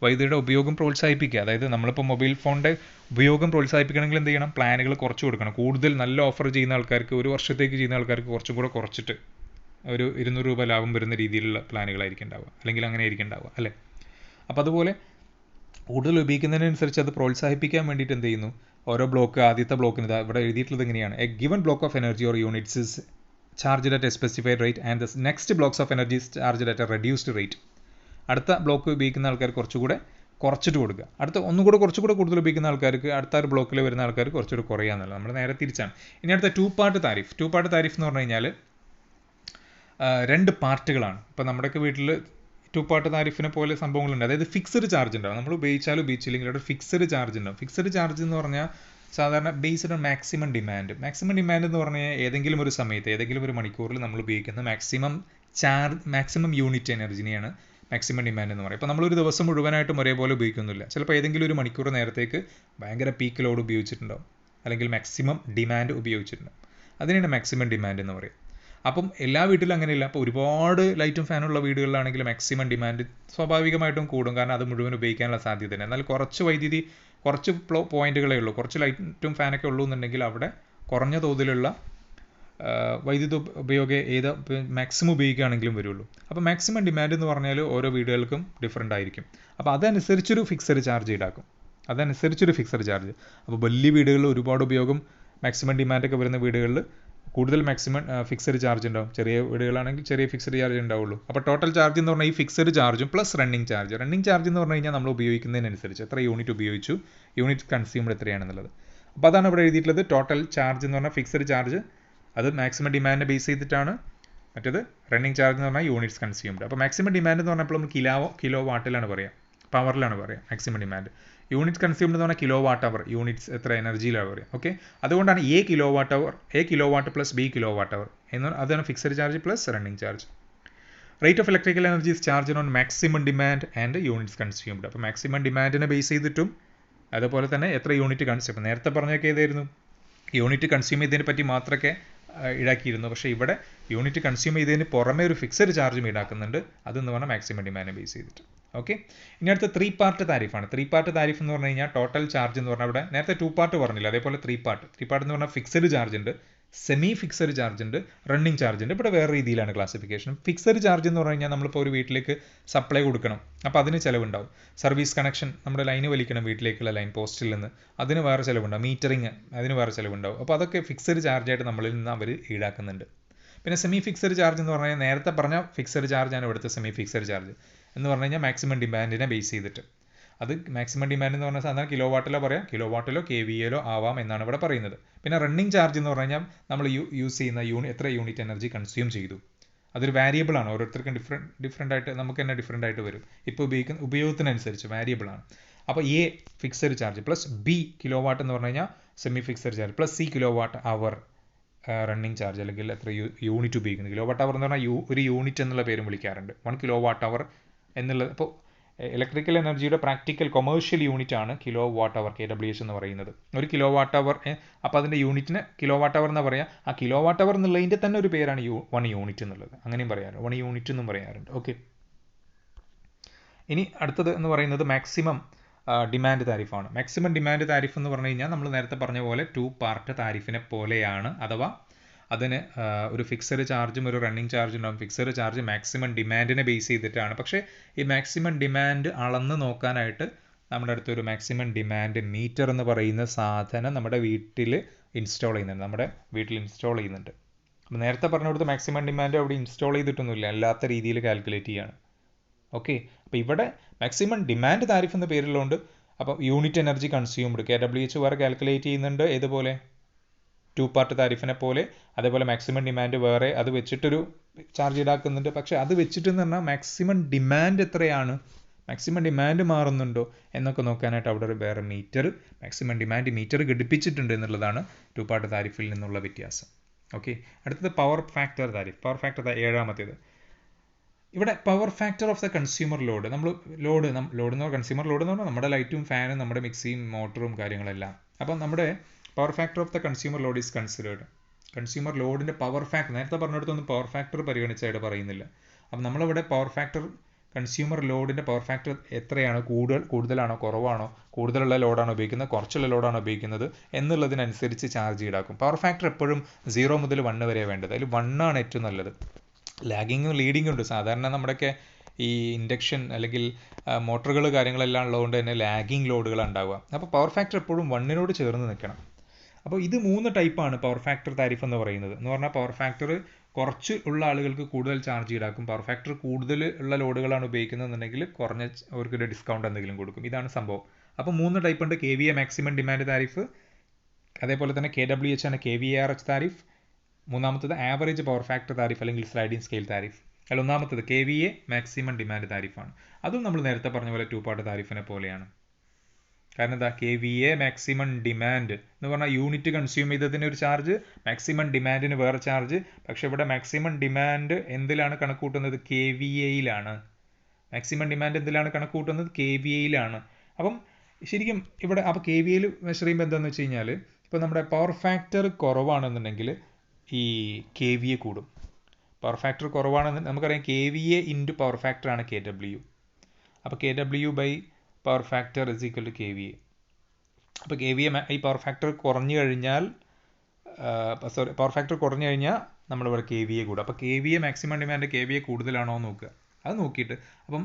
വൈദ്യുതിയുടെ ഉപയോഗം പ്രോത്സാഹിപ്പിക്കുക. അതായത് നമ്മളിപ്പോൾ മൊബൈൽ ഫോണിൻ്റെ ഉപയോഗം പ്രോത്സാഹിപ്പിക്കണമെങ്കിൽ എന്ത് ചെയ്യണം? പ്ലാനുകൾ കുറച്ച് കൊടുക്കണം. കൂടുതൽ നല്ല ഓഫർ ചെയ്യുന്ന ആൾക്കാർക്ക്, ഒരു വർഷത്തേക്ക് ചെയ്യുന്ന ആൾക്കാർക്ക് കുറച്ചും കൂടെ കുറച്ചിട്ട് ഒരു 200 രൂപ ലാഭം വരുന്ന രീതിയിലുള്ള പ്ലാനുകളായിരിക്കും ഉണ്ടാവുക, അല്ലെങ്കിൽ അങ്ങനെ ആയിരിക്കും ഉണ്ടാവുക അല്ലേ. അപ്പോൾ അതുപോലെ കൂടുതൽ ഉപയോഗിക്കുന്നതിനനുസരിച്ച് അത് പ്രോത്സാഹിപ്പിക്കാൻ വേണ്ടിയിട്ട് എന്ത് ചെയ്യുന്നു? ഓരോ ബ്ലോക്ക്, ആദ്യത്തെ ബ്ലോക്കിന് ഇവിടെ എഴുതിയിട്ടുള്ളത് എങ്ങനെയാണ്? A given block of energy or units is charged at A specified rate and the next blocks of energy is charged at A reduced rate. അടുത്ത ബ്ലോക്ക് ഉപയോഗിക്കുന്ന ആൾക്കാർ കുറച്ചുകൂടെ കുറച്ചിട്ട് കൊടുക്കുക. ഒന്നുകൂടെ കുറച്ചുകൂടെ കൂടുതൽ ഉപയോഗിക്കുന്ന ആൾക്കാർക്ക് അടുത്ത ഒരു ബ്ലോക്കിൽ വരുന്ന ആൾക്കാർക്ക് കുറച്ചുകൂടെ കുറയാന്നുള്ളത്. നമ്മൾ നേരെ തിരിച്ചാണ്. ഇനി അടുത്ത ടു പാർട്ട് താരിഫ് എന്ന് പറഞ്ഞു കഴിഞ്ഞാൽ 2 പാർട്ടുകളാണ്. ഇപ്പോൾ നമ്മുടെയൊക്കെ വീട്ടിൽ 2 പാർട്ട് താരിഫിനെ പോലെ സംഭവങ്ങളുണ്ട്. അതായത് ഫിക്സഡ് ചാർജ് ഉണ്ടാവും. നമ്മൾ ഉപയോഗിച്ചാലും ഉപയോഗിച്ചില്ലെങ്കിൽ അവിടെ ഫിക്സഡ് ചാർജ് ഉണ്ടാവും. ഫിക്സഡ് ചാർജ് എന്ന് പറഞ്ഞാൽ സാധാരണ ബേസ്ഡ് ഓൺ മാക്സിമം ഡിമാൻഡ് എന്ന് പറഞ്ഞാൽ ഏതെങ്കിലും ഒരു സമയത്ത്, ഏതെങ്കിലും ഒരു മണിക്കൂറിൽ നമ്മൾ ഉപയോഗിക്കുന്ന മാക്സിമം യൂണിറ്റ് എനർജിനെയാണ് മാക്സിമം ഡിമാൻഡ് എന്ന് പറയും. ഇപ്പോൾ നമ്മളൊരു ദിവസം മുഴുവനായിട്ടും ഒരേപോലെ ഉപയോഗിക്കുന്നില്ല. ചിലപ്പോൾ ഏതെങ്കിലും ഒരു മണിക്കൂർ നേരത്തേക്ക് ഭയങ്കര പീക്ക് ലോഡ് ഉപയോഗിച്ചിട്ടുണ്ടാവും, അല്ലെങ്കിൽ മാക്സിമം ഡിമാൻഡ് ഉപയോഗിച്ചിട്ടുണ്ടാവും. അതിനാണ് മാക്സിമം ഡിമാൻഡ് എന്ന് പറയും. അപ്പം എല്ലാ വീട്ടിലും അങ്ങനെയില്ല. അപ്പോൾ ഒരുപാട് ലൈറ്റും ഫാനുള്ള വീടുകളിലാണെങ്കിൽ മാക്സിമം ഡിമാൻഡ് സ്വാഭാവികമായിട്ടും കൂടും, കാരണം അത് മുഴുവൻ ഉപയോഗിക്കാനുള്ള സാധ്യതയുണ്ട്. എന്നാൽ കുറച്ച് പോയിന്റുകളേ ഉള്ളൂ, കുറച്ച് ലൈറ്റും ഫാനൊക്കെ ഉള്ളൂ എന്നുണ്ടെങ്കിൽ അവിടെ കുറഞ്ഞ തോതിലുള്ള വൈദ്യുത ഉപയോഗം മാക്സിമം ഉപയോഗിക്കുകയാണെങ്കിലും വരുള്ളൂ. അപ്പോൾ മാക്സിമം ഡിമാൻഡ് എന്ന് പറഞ്ഞാൽ ഓരോ വീടുകൾക്കും ഡിഫറൻ്റ് ആയിരിക്കും. അപ്പോൾ അതനുസരിച്ചൊരു ഫിക്സഡ് ചാർജ് ഈടാക്കും. അപ്പോൾ വലിയ വീടുകളിൽ ഒരുപാട് ഉപയോഗം, മാക്സിമം ഡിമാൻഡൊക്കെ വരുന്ന വീടുകളിൽ കൂടുതൽ മാക്സിമം ഫിക്സഡ് ചാർജ് ഉണ്ടാവും. ചെറിയ വീടുകളാണെങ്കിൽ ചെറിയ ഫിക്സഡ് ചാർജ് ഉണ്ടാവുള്ളൂ. അപ്പോൾ ടോട്ടൽ ചാർജ് എന്ന് പറഞ്ഞാൽ ഈ ഫിക്സഡ് ചാർജും പ്ലസ് റണ്ണിങ് ചാർജ് എന്ന് പറഞ്ഞു കഴിഞ്ഞാൽ നമ്മൾ ഉപയോഗിക്കുന്നതിനനുസരിച്ച് എത്ര യൂണിറ്റ് ഉപയോഗിച്ചു, യൂണിറ്റ് കൺസ്യൂംഡ് എത്രയാണെന്നുള്ളത്. അപ്പോൾ അതാണ് ഇവിടെ എഴുതിയിട്ടുള്ളത്. ടോട്ടൽ ചാർജ് എന്ന് പറഞ്ഞാൽ ഫിക്സഡ് ചാർജ്, അത് മാക്സിമം ഡിമാൻഡിനെ ബേസ് ചെയ്തിട്ടാണ്. മറ്റേത് റണ്ണിങ് ചാർജ് എന്ന് പറഞ്ഞാൽ യൂണിറ്റ്സ് കൺസ്യൂംഡ്. അപ്പോൾ മാക്സിമം ഡിമാൻഡ് എന്ന് പറഞ്ഞപ്പോൾ നമ്മൾ കിലോ വാട്ടിലാണ് പറയുക, പവറിലാണ് പറയുക മാക്സിമം ഡിമാൻഡ്. യൂണിറ്റ് കൺസ്യൂംഡ് എന്ന് പറഞ്ഞാൽ കിലോ വാട്ട് അവർ, യൂണിറ്റ്സ് എത്ര എനർജിയിലാണ് പറയുക. ഓക്കെ, അതുകൊണ്ടാണ് A kilowatt plus B kilowatt hour അതാണ് fixed charge plus running charge. Rate of electrical energy is charge on maximum demand and units consumed. അപ്പോൾ maximum ഡിമാൻഡിനെ base ചെയ്തിട്ടും അതുപോലെ തന്നെ എത്ര യൂണിറ്റ് കൺസ്യൂം, നേരത്തെ പറഞ്ഞൊക്കെ ഏതായിരുന്നു? യൂണിറ്റ് കൺസ്യൂം ചെയ്തതിനെ പറ്റി മാത്രമൊക്കെ ഈടാക്കിയിരുന്നു. പക്ഷേ ഇവിടെ യൂണിറ്റ് കൺസ്യൂം ചെയ്തതിന് പുറമെ ഒരു ഫിക്സഡ് ചാർജും ഈടാക്കുന്നുണ്ട്. അതെന്ന് പറഞ്ഞാൽ മാക്സിമം ഡിമാൻഡിനെ ബേസ് ചെയ്തിട്ട്. ഓക്കെ, ഇനി അടുത്ത 3 പാർട്ട് താരിഫാണ്. 3 പാർട്ട് താരിഫ് എന്ന് പറഞ്ഞു കഴിഞ്ഞാൽ ടോട്ടൽ ചാർജ് എന്ന് പറഞ്ഞാൽ ഇവിടെ നേരത്തെ 2 പാർട്ട് പറഞ്ഞില്ല, അതേപോലെ 3 പാർട്ട് എന്ന് പറഞ്ഞാൽ ഫിക്സഡ് ചാർജ് ഉണ്ട്, സെമി ഫിക്സഡ് ചാർജ് ഉണ്ട്, റണ്ണിങ് ചാർജ് ഉണ്ട്. ഇവിടെ വേറെ രീതിയിലാണ് ക്ലാസിഫിക്കേഷൻ. ഫിക്സഡ് ചാർജ് എന്ന് പറഞ്ഞു കഴിഞ്ഞാൽ നമ്മളിപ്പോൾ ഒരു വീട്ടിലേക്ക് സപ്ലൈ കൊടുക്കണം, അപ്പോൾ അതിന് ചിലവുണ്ടാവും. സർവീസ് കണക്ഷൻ, നമ്മുടെ ലൈന് വലിക്കണം വീട്ടിലേക്കുള്ള ലൈൻ പോസ്റ്റിൽ നിന്ന്, അതിന് വേറെ ചിലവുണ്ടാവും. മീറ്ററിങ്, അതിന് വേറെ ചിലവുണ്ടാവും. അപ്പോൾ അതൊക്കെ ഫിക്സഡ് ചാർജായിട്ട് നമ്മളിൽ നിന്ന് അവർ ഈടാക്കുന്നുണ്ട്. പിന്നെ സെമി ഫിക്സഡ് ചാർജ് എന്ന് പറഞ്ഞാൽ നേരത്തെ പറഞ്ഞ ഫിക്സഡ് ചാർജാണ് ഇവിടുത്തെ സെമി ഫിക്സഡ് ചാർജ് എന്ന് പറഞ്ഞു കഴിഞ്ഞാൽ മാക്സിമം ഡിമാൻഡിനെ ബേസ് ചെയ്തിട്ട്. അത് മാക്സിമം ഡിമാൻഡ് എന്ന് പറഞ്ഞാൽ സാധാരണ കിലോ വാട്ടിലോ KVA ആവാം എന്നാണ് ഇവിടെ പറയുന്നത്. പിന്നെ റണ്ണിങ് ചാർജ് എന്ന് പറഞ്ഞു കഴിഞ്ഞാൽ നമ്മൾ യൂസ് ചെയ്യുന്ന എത്ര യൂണിറ്റ് എനർജി കൺസ്യൂം ചെയ്തു, അതൊരു വാരിയബിൾ ആണ്. ഓരോരുത്തർക്കും ഡിഫറെൻ്റ് ആയിട്ട്, നമുക്ക് തന്നെ ഡിഫറെൻ്റ് ആയിട്ട് വരും. ഇപ്പോൾ ഉപയോഗത്തിനനുസരിച്ച് വാരിയബിൾ ആണ്. അപ്പോൾ A fixed charge plus B kilowatt എന്ന് പറഞ്ഞു കഴിഞ്ഞാൽ semi fixed charge plus C kilowatt hour running charge, അല്ലെങ്കിൽ എത്ര യൂണിറ്റ് ഉപയോഗിക്കുന്നത്. കിലോ വാട്ട് അവർ എന്ന് പറഞ്ഞാൽ ഒരു യൂണിറ്റ് എന്നുള്ള പേരും വിളിക്കാറുണ്ട്. 1 കിലോ വാട്ട് അവർ എന്നുള്ളത്. അപ്പോൾ ഇലക്ട്രിക്കൽ എനർജിയുടെ പ്രാക്ടിക്കൽ കൊമേഴ്ഷ്യൽ യൂണിറ്റ് ആണ് കിലോ വാട്ട് അവർ, KWH എന്ന് പറയുന്നത്. ഒരു കിലോ വാട്ട് അവർ, അപ്പോൾ അതിൻ്റെ യൂണിറ്റിന് കിലോ വാട്ട് അവർ എന്ന് പറയാം. ആ കിലോ വാട്ട് അവർ എന്നുള്ളതിൻ്റെ തന്നെ ഒരു പേരാണ് 1 യൂണിറ്റ് എന്നുള്ളത്. അങ്ങനെയും പറയാറുണ്ട്, 1 യൂണിറ്റ് എന്നും പറയാറുണ്ട്. ഓക്കെ, ഇനി അടുത്തത് എന്ന് പറയുന്നത് മാക്സിമം ഡിമാൻഡ് താരിഫാണ്. മാക്സിമം ഡിമാൻഡ് താരിഫ് എന്ന് പറഞ്ഞു കഴിഞ്ഞാൽ നമ്മൾ നേരത്തെ പറഞ്ഞ പോലെ 2 പാർട്ട് താരിഫിനെ പോലെയാണ്. അഥവാ അതിന് ഒരു ഫിക്സഡ് ചാർജും ഒരു റണ്ണിങ് ചാർജും ഉണ്ടാകും. ഫിക്സഡ് ചാർജ് മാക്സിമം ഡിമാൻഡിനെ ബേസ് ചെയ്തിട്ടാണ്. പക്ഷേ ഈ മാക്സിമം ഡിമാൻഡ് അളന്ന് നോക്കാനായിട്ട് നമ്മുടെ അടുത്തൊരു മാക്സിമം ഡിമാൻഡ് മീറ്റർ എന്ന് പറയുന്ന സാധനം നമ്മുടെ വീട്ടിൽ ഇൻസ്റ്റാൾ ചെയ്യുന്നുണ്ട്. അപ്പോൾ നേരത്തെ പറഞ്ഞ കൊടുത്ത് മാക്സിമം ഡിമാൻഡ് അവിടെ ഇൻസ്റ്റാൾ ചെയ്തിട്ടൊന്നുമില്ല, അല്ലാത്ത രീതിയിൽ കാൽക്കുലേറ്റ് ചെയ്യാണ്. ഓക്കെ, അപ്പോൾ ഇവിടെ മാക്സിമം ഡിമാൻഡ് താരിഫ് എന്ന പേരിലുണ്ട്. അപ്പോൾ യൂണിറ്റ് എനർജി കൺസ്യൂംഡ് KWH വേറെ കാൽക്കുലേറ്റ് ചെയ്യുന്നുണ്ട്, ഏതുപോലെ 2 പാർട്ട് താരിഫിനെ പോലെ. അതേപോലെ മാക്സിമം ഡിമാൻഡ് വേറെ, അത് വെച്ചിട്ടൊരു ചാർജ് ഈടാക്കുന്നുണ്ട്. പക്ഷേ അത് വെച്ചിട്ടെന്ന് പറഞ്ഞാൽ മാക്സിമം ഡിമാൻഡ് എത്രയാണ്, മാക്സിമം ഡിമാൻഡ് മാറുന്നുണ്ടോ എന്നൊക്കെ നോക്കാനായിട്ട് അവിടെ ഒരു വേറെ മാക്സിമം ഡിമാൻഡ് മീറ്റർ ഘടിപ്പിച്ചിട്ടുണ്ട് എന്നുള്ളതാണ് 2 പാർട്ട് താരിഫിൽ നിന്നുള്ള വ്യത്യാസം. ഓക്കെ, അടുത്തത് പവർ ഫാക്ടർ താരിഫ്. 7ാമത്തേത്. ഇവിടെ power factor of the consumer load, നമ്മൾ ലോഡ് എന്ന് കൺസ്യൂമർ ലോഡ് എന്ന് പറഞ്ഞാൽ നമ്മുടെ ലൈറ്റും ഫാനും നമ്മുടെ മിക്സിയും മോട്ടറും കാര്യങ്ങളെല്ലാം. അപ്പം നമ്മുടെ power factor of the consumer load is considered. Consumer ലോഡിൻ്റെ പവർ ഫാക്ടർ, നേരത്തെ പറഞ്ഞിടത്തൊന്നും പവർ ഫാക്ടർ പരിഗണിച്ചായിട്ട് പറയുന്നില്ല. അപ്പം നമ്മളിവിടെ പവർ ഫാക്ടർ, കൺസ്യൂമർ ലോഡിൻ്റെ പവർ ഫാക്ടർ എത്രയാണ്, കൂടുതലാണോ കുറവാണോ, കൂടുതലുള്ള ലോഡാണോ ഉപയോഗിക്കുന്നത്, കുറച്ചുള്ള ലോഡാണോ ഉപയോഗിക്കുന്നത് എന്നുള്ളതിനനുസരിച്ച് ചാർജ് ഈടാക്കും. പവർ ഫാക്ടർ എപ്പോഴും 0 മുതൽ 1 വരെ വേണ്ടത്. അതിൽ 1 ആണ് ഏറ്റവും നല്ലത്. ലാഗിങ്ങും ലീഡിങ്ങും ഉണ്ട്. സാധാരണ നമ്മുടെയൊക്കെ ഈ ഇൻഡക്ഷൻ അല്ലെങ്കിൽ മോട്ടറുകൾ കാര്യങ്ങളെല്ലാം ഉള്ളതുകൊണ്ട് തന്നെ ലാഗിങ് ലോഡുകളാണ് ഉണ്ടാവുക. അപ്പോൾ പവർ ഫാക്ടർ എപ്പോഴും 1നോട് ചേർന്ന് നിൽക്കണം. അപ്പോൾ ഇത് 3 ടൈപ്പാണ് പവർ ഫാക്ടർ താരിഫ് എന്ന് പറയുന്നത്. എന്ന് പറഞ്ഞാൽ പവർ ഫാക്ടർ കുറച്ച് ഉള്ള ആളുകൾക്ക് കൂടുതൽ ചാർജ് ഈടാക്കും. പവർ ഫാക്ടർ കൂടുതൽ ഉള്ള ലോഡുകളാണ് ഉപയോഗിക്കുന്നതെന്നുണ്ടെങ്കിൽ കുറഞ്ഞ അവർക്കൊരു ഡിസ്കൗണ്ട് എന്തെങ്കിലും കൊടുക്കും. ഇതാണ് സംഭവം. അപ്പോൾ 3 ടൈപ്പ് ഉണ്ട്. KVA മാക്സിമം ഡിമാൻഡ് താരിഫ്, അതേപോലെ തന്നെ KWH ആണ് KVARH താരിഫ്, മൂന്നാമത്തത് ആവറേജ് പവർ ഫാക്ടർ താരിഫ് അല്ലെങ്കിൽ സ്ലൈഡിംഗ് സ്കെയിൽ താരിഫ്. അല്ല, ഒന്നാമത്തത് KVA മാക്സിമം ഡിമാൻഡ് താരിഫാണ്. അതും നമ്മൾ നേരത്തെ പറഞ്ഞ പോലെ 2 പാർട്ട് താരിഫിനെ പോലെയാണ്. കാരണം എന്താ, KVA മാക്സിമം ഡിമാൻഡ് എന്ന് പറഞ്ഞാൽ യൂണിറ്റ് കൺസ്യൂം ചെയ്തതിന് ഒരു ചാർജ്, മാക്സിമം ഡിമാൻഡിന് വേറെ ചാർജ്. പക്ഷേ ഇവിടെ മാക്സിമം ഡിമാൻഡ് എന്തിലാണ് കണക്ക് കൂട്ടുന്നത്? KVAയിലാണ്. മാക്സിമം ഡിമാൻഡ് എന്തിലാണ് കണക്ക് കൂട്ടുന്നത്? KVAയിലാണ്. അപ്പം ശരിക്കും ഇവിടെ അപ്പോൾ KVAയിൽ മെഷർ ചെയ്യുമ്പോൾ എന്താണെന്ന് വെച്ച് കഴിഞ്ഞാൽ, ഇപ്പോൾ നമ്മുടെ പവർ ഫാക്ടർ കുറവാണെന്നുണ്ടെങ്കിൽ ഈ KVA കൂടും. പവർ ഫാക്ടർ കുറവാണെന്ന് നമുക്കറിയാം. KVA ഇൻറ്റു പവർ ഫാക്ടറാണ് KW. അപ്പോൾ KW by power factor is equal to KVA. അപ്പോൾ KVA ഈ പവർ ഫാക്ടർ കുറഞ്ഞു കഴിഞ്ഞാൽ പവർ ഫാക്ടർ കുറഞ്ഞു കഴിഞ്ഞാൽ നമ്മളിവിടെ KVA കൂടും. അപ്പോൾ KVA മാക്സിമം ഡിമാൻഡ് KVA കൂടുതലാണോ എന്ന് നോക്കുക. അത് നോക്കിയിട്ട് അപ്പം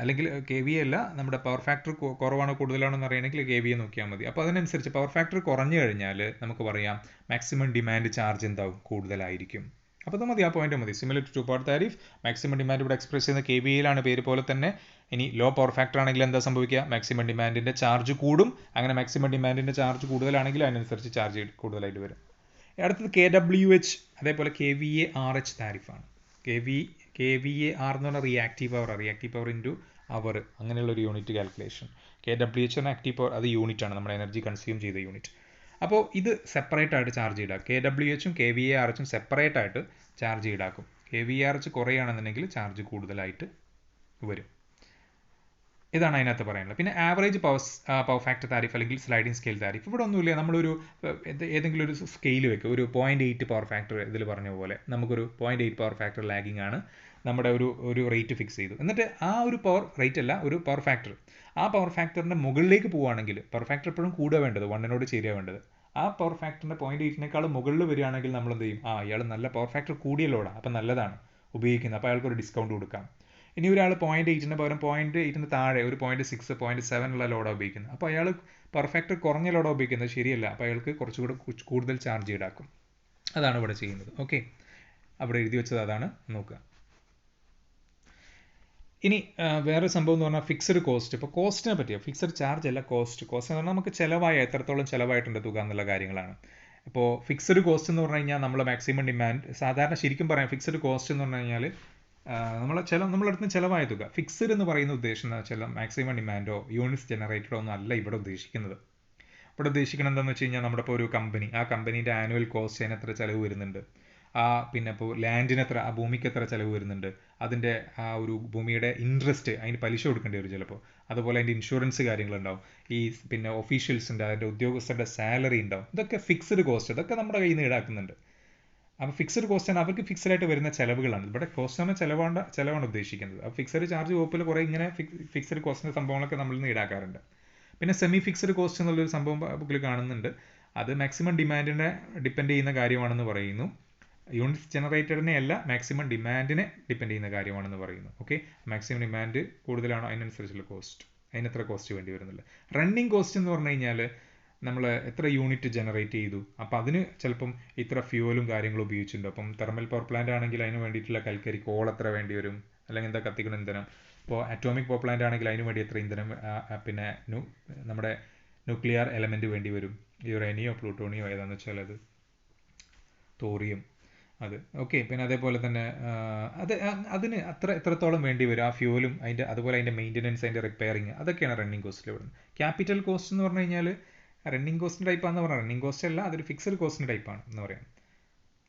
അല്ലെങ്കിൽ KVA അല്ല, നമ്മുടെ പവർ ഫാക്ടർ കുറവാണോ കൂടുതലാണോ എന്ന് അറിയണമെങ്കിൽ KVA നോക്കിയാൽ മതി. അപ്പോൾ അതിനനുസരിച്ച് പവർ ഫാക്ടർ കുറഞ്ഞു കഴിഞ്ഞാൽ നമുക്ക് പറയാം മാക്സിമം ഡിമാൻഡ് ചാർജ് എന്താവും? കൂടുതലായിരിക്കും. അപ്പോൾ അത് മതി, ആ പോയിന്റ് മതി. Similar to 2 part tariff, maximum demand ഇവിടെ എക്സ്പ്രസ് ചെയ്യുന്ന KVAയിലാണ്, പേര് പോലെ തന്നെ. ഇനി ലോ പവർ ഫാക്ടർ ആണെങ്കിൽ എന്താ സംഭവിക്കുക? മാക്സിമം ഡിമാൻഡിൻ്റെ ചാർജ് കൂടും. അങ്ങനെ മാക്സിമം ഡിമാൻഡിൻ്റെ ചാർജ് കൂടുതലാണെങ്കിൽ അതിനനുസരിച്ച് ചാർജ് കൂടുതലായിട്ട് വരും. അടുത്തത് KWH, അതേപോലെ KVARH താരിഫാണ്. KVAR എന്ന് പറഞ്ഞാൽ റിയാക്റ്റീവ് പവർ ഇൻറ്റു അവർ, അങ്ങനെയുള്ളൊരു യൂണിറ്റ് കാൽക്കുലേഷൻ. KWH എന്ന ആക്റ്റീവ് പവർ, അത് യൂണിറ്റാണ്, നമ്മുടെ എനർജി കൺസ്യൂം ചെയ്ത യൂണിറ്റ്. അപ്പോൾ ഇത് സെപ്പറേറ്റ് ആയിട്ട് ചാർജ് ഈടാക്കും. KWHും KVARHും സെപ്പറേറ്റ് ആയിട്ട് ചാർജ് ഈടാക്കും. KVARH കുറയുകയാണെന്നുണ്ടെങ്കിൽ ചാർജ് കൂടുതലായിട്ട് വരും. ഇതാണ് അതിനകത്ത് പറയാനുള്ളത്. പിന്നെ ആവറേജ് പവർ ഫാക്ടർ താരിഫ് അല്ലെങ്കിൽ സ്ലൈഡിംഗ് സ്കെയിൽ താരിഫ്. ഇവിടെ ഒന്നുമില്ല, നമ്മളൊരു ഏതെങ്കിലും ഒരു സ്കെയിൽ വെക്കുക. ഒരു 0.8 പവർ ഫാക്ടർ, ഇതിൽ പറഞ്ഞ പോലെ നമുക്കൊരു 0.8 പവർ ഫാക്ടർ ലാഗിങ് ആണ്, നമ്മുടെ ഒരു റേറ്റ് ഫിക്സ് ചെയ്തു. എന്നിട്ട് ആ ഒരു പവർ റേറ്റ് അല്ല, ഒരു പവർ ഫാക്ടർ, ആ പവർ ഫാക്ടറിൻ്റെ മുകളിലേക്ക് പോവുകയാണെങ്കിൽ, പവർ ഫാക്ടർ എപ്പോഴും കൂടുക വേണ്ടത്, 1നോട് ചേരുക വേണ്ടത്. ആ പവർ ഫാക്ടറിൻ്റെ 0.8നേക്കാൾ മുകളിൽ വരികയാണെങ്കിൽ നമ്മൾ എന്ത് ചെയ്യും? ഇയാൾ നല്ല പവർ ഫാക്ടർ കൂടിയ ലോഡാണ്, അപ്പം നല്ലതാണ് ഉപയോഗിക്കുന്നത്, അപ്പോൾ അയാൾക്കൊരു ഡിസ്കൗണ്ട് കൊടുക്കാം. ഇനി ഒരാൾ 0.8ന് പകരം 0.8ന് താഴെ ഒരു 0.6, 0.7 ഉള്ള ലോഡാണ് ഉപയോഗിക്കുന്നത്, അപ്പോൾ അയാൾ പവർ ഫാക്ടർ കുറഞ്ഞ ലോഡാണ് ഉപയോഗിക്കുന്നത്, ശരിയല്ല, അപ്പോൾ അയാൾക്ക് കുറച്ചുകൂടെ കൂടുതൽ ചാർജ് ഈടാക്കും. അതാണ് ഇവിടെ ചെയ്യുന്നത്. ഓക്കെ, അവിടെ എഴുതി വെച്ചത് അതാണ്, നോക്കുക. ഇനി വേറെ സംഭവം എന്ന് പറഞ്ഞാൽ ഫിക്സഡ് കോസ്റ്റ്. ഇപ്പോൾ കോസ്റ്റിനെ പറ്റിയോ, ഫിക്സഡ് ചാർജ് അല്ല, കോസ്റ്റ് എന്ന് പറഞ്ഞാൽ നമുക്ക് ചിലവായ എത്രത്തോളം ചിലവായിട്ടുണ്ട് തുക എന്നുള്ള കാര്യങ്ങളാണ്. ഇപ്പോൾ ഫിക്സഡ് കോസ്റ്റ് എന്ന് പറഞ്ഞു കഴിഞ്ഞാൽ നമ്മൾ മാക്സിമം ഡിമാൻഡ്, സാധാരണ ശരിക്കും പറയാം ഫിക്സഡ് കോസ്റ്റ് എന്ന് പറഞ്ഞു കഴിഞ്ഞാൽ നമ്മളടുത്ത് ചിലവായ തുക. ഫിക്സഡ് എന്ന് പറയുന്ന ഉദ്ദേശം എന്ന് വെച്ചാൽ മാക്സിമം ഡിമാൻഡോ യൂണിറ്റ്സ് ജനറേറ്റഡോ ഒന്നും അല്ല ഇവിടെ ഉദ്ദേശിക്കുന്നത്. ഇവിടെ ഉദ്ദേശിക്കുന്നത് എന്താണെന്ന് വെച്ച് കഴിഞ്ഞാൽ നമ്മുടെ ഇപ്പോൾ ഒരു കമ്പനി, ആ കമ്പനീൻ്റെ ആനുവൽ കോസ്റ്റ് അതിന് എത്ര ചിലവ് വരുന്നുണ്ട്, പിന്നെ ഇപ്പോൾ ലാൻഡിന് എത്ര, ആ ഭൂമിക്ക് എത്ര ചിലവ് വരുന്നുണ്ട്, അതിൻ്റെ ആ ഒരു ഭൂമിയുടെ ഇൻട്രസ്റ്റ്, അതിന് പലിശ കൊടുക്കേണ്ടി വരും ചിലപ്പോൾ, അതുപോലെ അതിൻ്റെ ഇൻഷുറൻസ് കാര്യങ്ങളുണ്ടാവും, ഈ പിന്നെ ഒഫീഷ്യൽസിൻ്റെ അതിൻ്റെ ഉദ്യോഗസ്ഥരുടെ സാലറി ഉണ്ടാവും. ഇതൊക്കെ ഫിക്സഡ് കോസ്റ്റ്, ഇതൊക്കെ നമ്മുടെ കയ്യിൽ നിന്ന് ഈടാക്കുന്നുണ്ട്. അപ്പോൾ ഫിക്സഡ് കോസ്റ്റ് ആണ്, അവർക്ക് ഫിക്സഡ് ആയിട്ട് വരുന്ന ചിലവുകളാണ്. ഇവിടെ കോസ്റ്റ് ആണ് ചിലവാണ് ഉദ്ദേശിക്കുന്നത്. അപ്പോൾ ഫിക്സഡ് ചാർജ് വകുപ്പിൽ കുറേ ഇങ്ങനെ ഫിക്സഡ് കോസ്റ്റിൻ്റെ സംഭവങ്ങളൊക്കെ നമ്മളിൽ നിന്ന് ഈടാക്കാറുണ്ട്. പിന്നെ സെമി ഫിക്സഡ് കോസ്റ്റ് എന്നുള്ളൊരു സംഭവം ബുക്കിൽ കാണുന്നുണ്ട്. അത് മാക്സിമം ഡിമാൻഡിനെ ഡിപ്പെൻഡ് ചെയ്യുന്ന കാര്യമാണെന്ന് പറയുന്നു. യൂണിറ്റ്സ് ജനറേറ്റഡിനെ അല്ല, മാക്സിമം ഡിമാൻഡിനെ ഡിപ്പെൻഡ് ചെയ്യുന്ന കാര്യമാണെന്ന് പറയുന്നു. ഓക്കെ, മാക്സിമം ഡിമാൻഡ് കൂടുതലാണോ അതിനനുസരിച്ചുള്ള കോസ്റ്റ്, അതിനെത്ര കോസ്റ്റ് വേണ്ടി വരുന്നില്ല. റണ്ണിങ് കോസ്റ്റ് എന്ന് പറഞ്ഞു കഴിഞ്ഞാൽ നമ്മൾ എത്ര യൂണിറ്റ് ജനറേറ്റ് ചെയ്തു, അപ്പോൾ അതിന് ചിലപ്പം ഇത്ര ഫ്യൂവലും കാര്യങ്ങളും ഉപയോഗിച്ചിട്ടുണ്ട്. അപ്പം തെർമൽ പവർ പ്ലാന്റ് ആണെങ്കിൽ അതിന് വേണ്ടിയിട്ടുള്ള കൽക്കരി കോൾ എത്ര വേണ്ടി വരും, അല്ലെങ്കിൽ എന്താ കത്തിക്കുന്ന ഇന്ധനം. ഇപ്പോൾ അറ്റോമിക് പവർ പ്ലാന്റ് ആണെങ്കിൽ അതിന് വേണ്ടി എത്ര ഇന്ധനം, പിന്നെ നമ്മുടെ ന്യൂക്ലിയർ എലമെൻറ്റ് വേണ്ടി വരും, യുറേനിയോ പ്ലൂട്ടോണിയോ ഏതാണെന്ന് വെച്ചാൽ അത് തോറിയം, അത് ഓക്കെ. പിന്നെ അതേപോലെ തന്നെ അതിന് എത്രത്തോളം വേണ്ടി വരും ആ ഫ്യൂവലും, അതുപോലെ അതിൻ്റെ മെയിൻ്റനൻസ്, അതിൻ്റെ റിപ്പയറിങ്, അതൊക്കെയാണ് റണ്ണിങ് കോസ്റ്റിൽ വരുന്നത്. ക്യാപിറ്റൽ കോസ്റ്റ് എന്ന് പറഞ്ഞു കഴിഞ്ഞാൽ റണ്ണിങ് കോസ്റ്റിൻ്റെ ടൈപ്പാണെന്ന് പറഞ്ഞാൽ റണ്ണിങ് കോസ്റ്റ് അല്ല, അതൊരു ഫിക്സഡ് കോസ്റ്റിൻ്റെ ടൈപ്പാണ് എന്ന് പറയാം.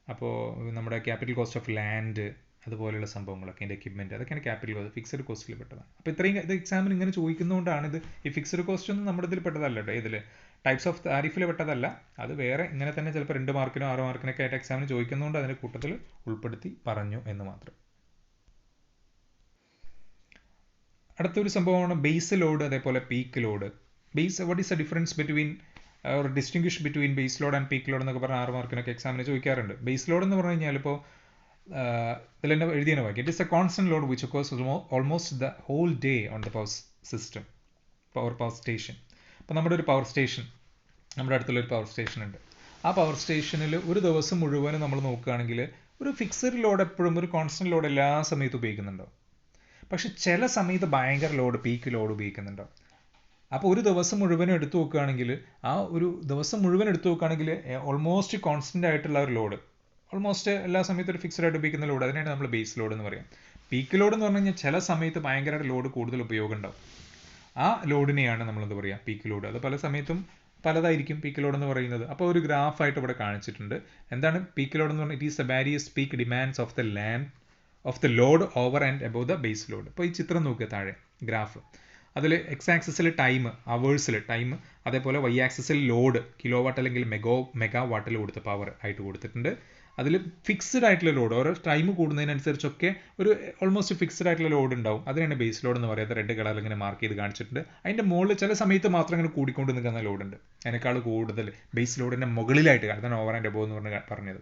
അപ്പോൾ നമ്മുടെ ക്യാപിറ്റൽ കോസ്റ്റ് ഓഫ് ലാൻഡ്, അതുപോലെയുള്ള സംഭവങ്ങളൊക്കെ അതിൻ്റെ എക്യുപ്മെൻറ്റ് അതൊക്കെയാണ് ക്യാപിറ്റൽ കോസ്റ്റ് ഫിക്സഡ് കോസ്റ്റിൽ പെട്ടതാണ്. അപ്പോൾ ഇത്രയും ഇത് എക്സാമിന് ഇങ്ങനെ ചോദിക്കുന്നതുകൊണ്ടാണ് ഇത് ഈ ഫിക്സഡ് കോസ്റ്റ് ഒന്നും നമ്മുടെ ഇതിൽ പെട്ടതല്ല കേട്ടോ. ഇതിൽ ടൈപ്സ് ഓഫ് താരിഫിൽ പെട്ടതല്ല, അത് വേറെ ഇങ്ങനെ തന്നെ ചിലപ്പോൾ 2 മാർക്കിനോ 6 മാർക്കിനൊക്കെ ആയിട്ട് എക്സാമിന് ചോദിക്കുന്നതുകൊണ്ട് അതിൻ്റെ കൂട്ടത്തിൽ ഉൾപ്പെടുത്തി പറഞ്ഞു എന്ന് മാത്രം. അടുത്തൊരു സംഭവമാണ് ബേസ് ലോഡ് അതേപോലെ peak load. What is the difference between distinguish between base load and peak load എന്നൊക്കെ പറഞ്ഞാൽ 6 മാർക്കിനൊക്കെ എക്സാമിന് ചോദിക്കാറുണ്ട്. ബേസ് ലോഡ് എന്ന് പറഞ്ഞു കഴിഞ്ഞാൽ ഇപ്പോൾ ഇതിൽ തന്നെ എഴുതിയാണ് വായിക്കുക. It is a constant load which occurs almost the whole day on the power system, power station. അപ്പോൾ നമ്മുടെ ഒരു പവർ സ്റ്റേഷൻ, നമ്മുടെ അടുത്തുള്ളൊരു പവർ സ്റ്റേഷൻ ഉണ്ട്. ആ പവർ സ്റ്റേഷനിൽ ഒരു ദിവസം മുഴുവനും നമ്മൾ നോക്കുകയാണെങ്കിൽ ഒരു ഫിക്സഡ് ലോഡ് എപ്പോഴും ഒരു കോൺസ്റ്റന്റ് ലോഡ് എല്ലാ സമയത്തും ഉപയോഗിക്കുന്നുണ്ടാവും. പക്ഷെ ചില സമയത്ത് ഭയങ്കര ലോഡ് പീക്ക് ലോഡ് ഉപയോഗിക്കുന്നുണ്ടാവും. അപ്പോൾ ഒരു ദിവസം മുഴുവനും എടുത്തു നോക്കുകയാണെങ്കിൽ ആ ഒരു ദിവസം മുഴുവൻ എടുത്തു നോക്കുകയാണെങ്കിൽ ഓൾമോസ്റ്റ് കോൺസ്റ്റന്റ് ആയിട്ടുള്ള ഒരു ലോഡ്, ഓൾമോസ്റ്റ് എല്ലാ സമയത്തും ഒരു ഫിക്സഡ് ആയിട്ട് ഉപയോഗിക്കുന്ന ലോഡ്, അതിനാണ് നമ്മൾ ബേസ് ലോഡ് എന്ന് പറയാം. പീക്ക് ലോഡ് എന്ന് പറഞ്ഞു കഴിഞ്ഞാൽ ചില സമയത്ത് ഭയങ്കരമായിട്ട് ലോഡ് കൂടുതൽ ഉപയോഗം ഉണ്ടാവും. ആ ലോഡിനെയാണ് നമ്മൾ എന്താ പറയുക പീക്ക് ലോഡ്. അത് പല സമയത്തും പലതായിരിക്കും പീക്ക് ലോഡ് എന്ന് പറയുന്നത്. അപ്പോൾ ഒരു ഗ്രാഫായിട്ട് ഇവിടെ കാണിച്ചിട്ടുണ്ട്. എന്താണ് പീക്ക് ലോഡ് എന്ന് പറഞ്ഞാൽ? It is the various peak demands of the load over and above the base load. ഇപ്പോൾ ഈ ചിത്രം നോക്കുക താഴെ ഗ്രാഫ്. അതിൽ എക്സ് ആക്സിസിൽ ടൈം, അവേഴ്സിൽ ടൈം, അതേപോലെ വൈ ആക്സിസിൽ ലോഡ് കിലോ വാട്ട് അല്ലെങ്കിൽ മെഗാ വാട്ടിൽ കൊടുത്ത പവർ ആയിട്ട് കൊടുത്തിട്ടുണ്ട്. അതിൽ ഫിക്സ്ഡ് ആയിട്ടുള്ള ലോഡ് ഓരോ ടൈം കൂടുന്നതിനനുസരിച്ചൊക്കെ ഒരു ഓൾമോസ്റ്റ് ഫിക്സ്ഡ് ആയിട്ടുള്ള ലോഡ് ഉണ്ടാവും. അതിനാണ് ബേസ് ലോഡ് എന്ന് പറയുന്നത്. റെഡ് കളറിൽ ഇങ്ങനെ മാർക്ക് ചെയ്ത് കാണിച്ചിട്ടുണ്ട്. അതിൻ്റെ മുകളിൽ ചില സമയത്ത് മാത്രം ഇങ്ങനെ കൂടിക്കൊണ്ട് നിൽക്കുന്ന ലോഡുണ്ട്. അതിനേക്കാൾ കൂടുതൽ ബേസ് ലോഡിൻ്റെ മുകളിലായിട്ട്, അതാണ് ഓവർ ആൻഡ് അബോവ് എന്ന് പറഞ്ഞത്.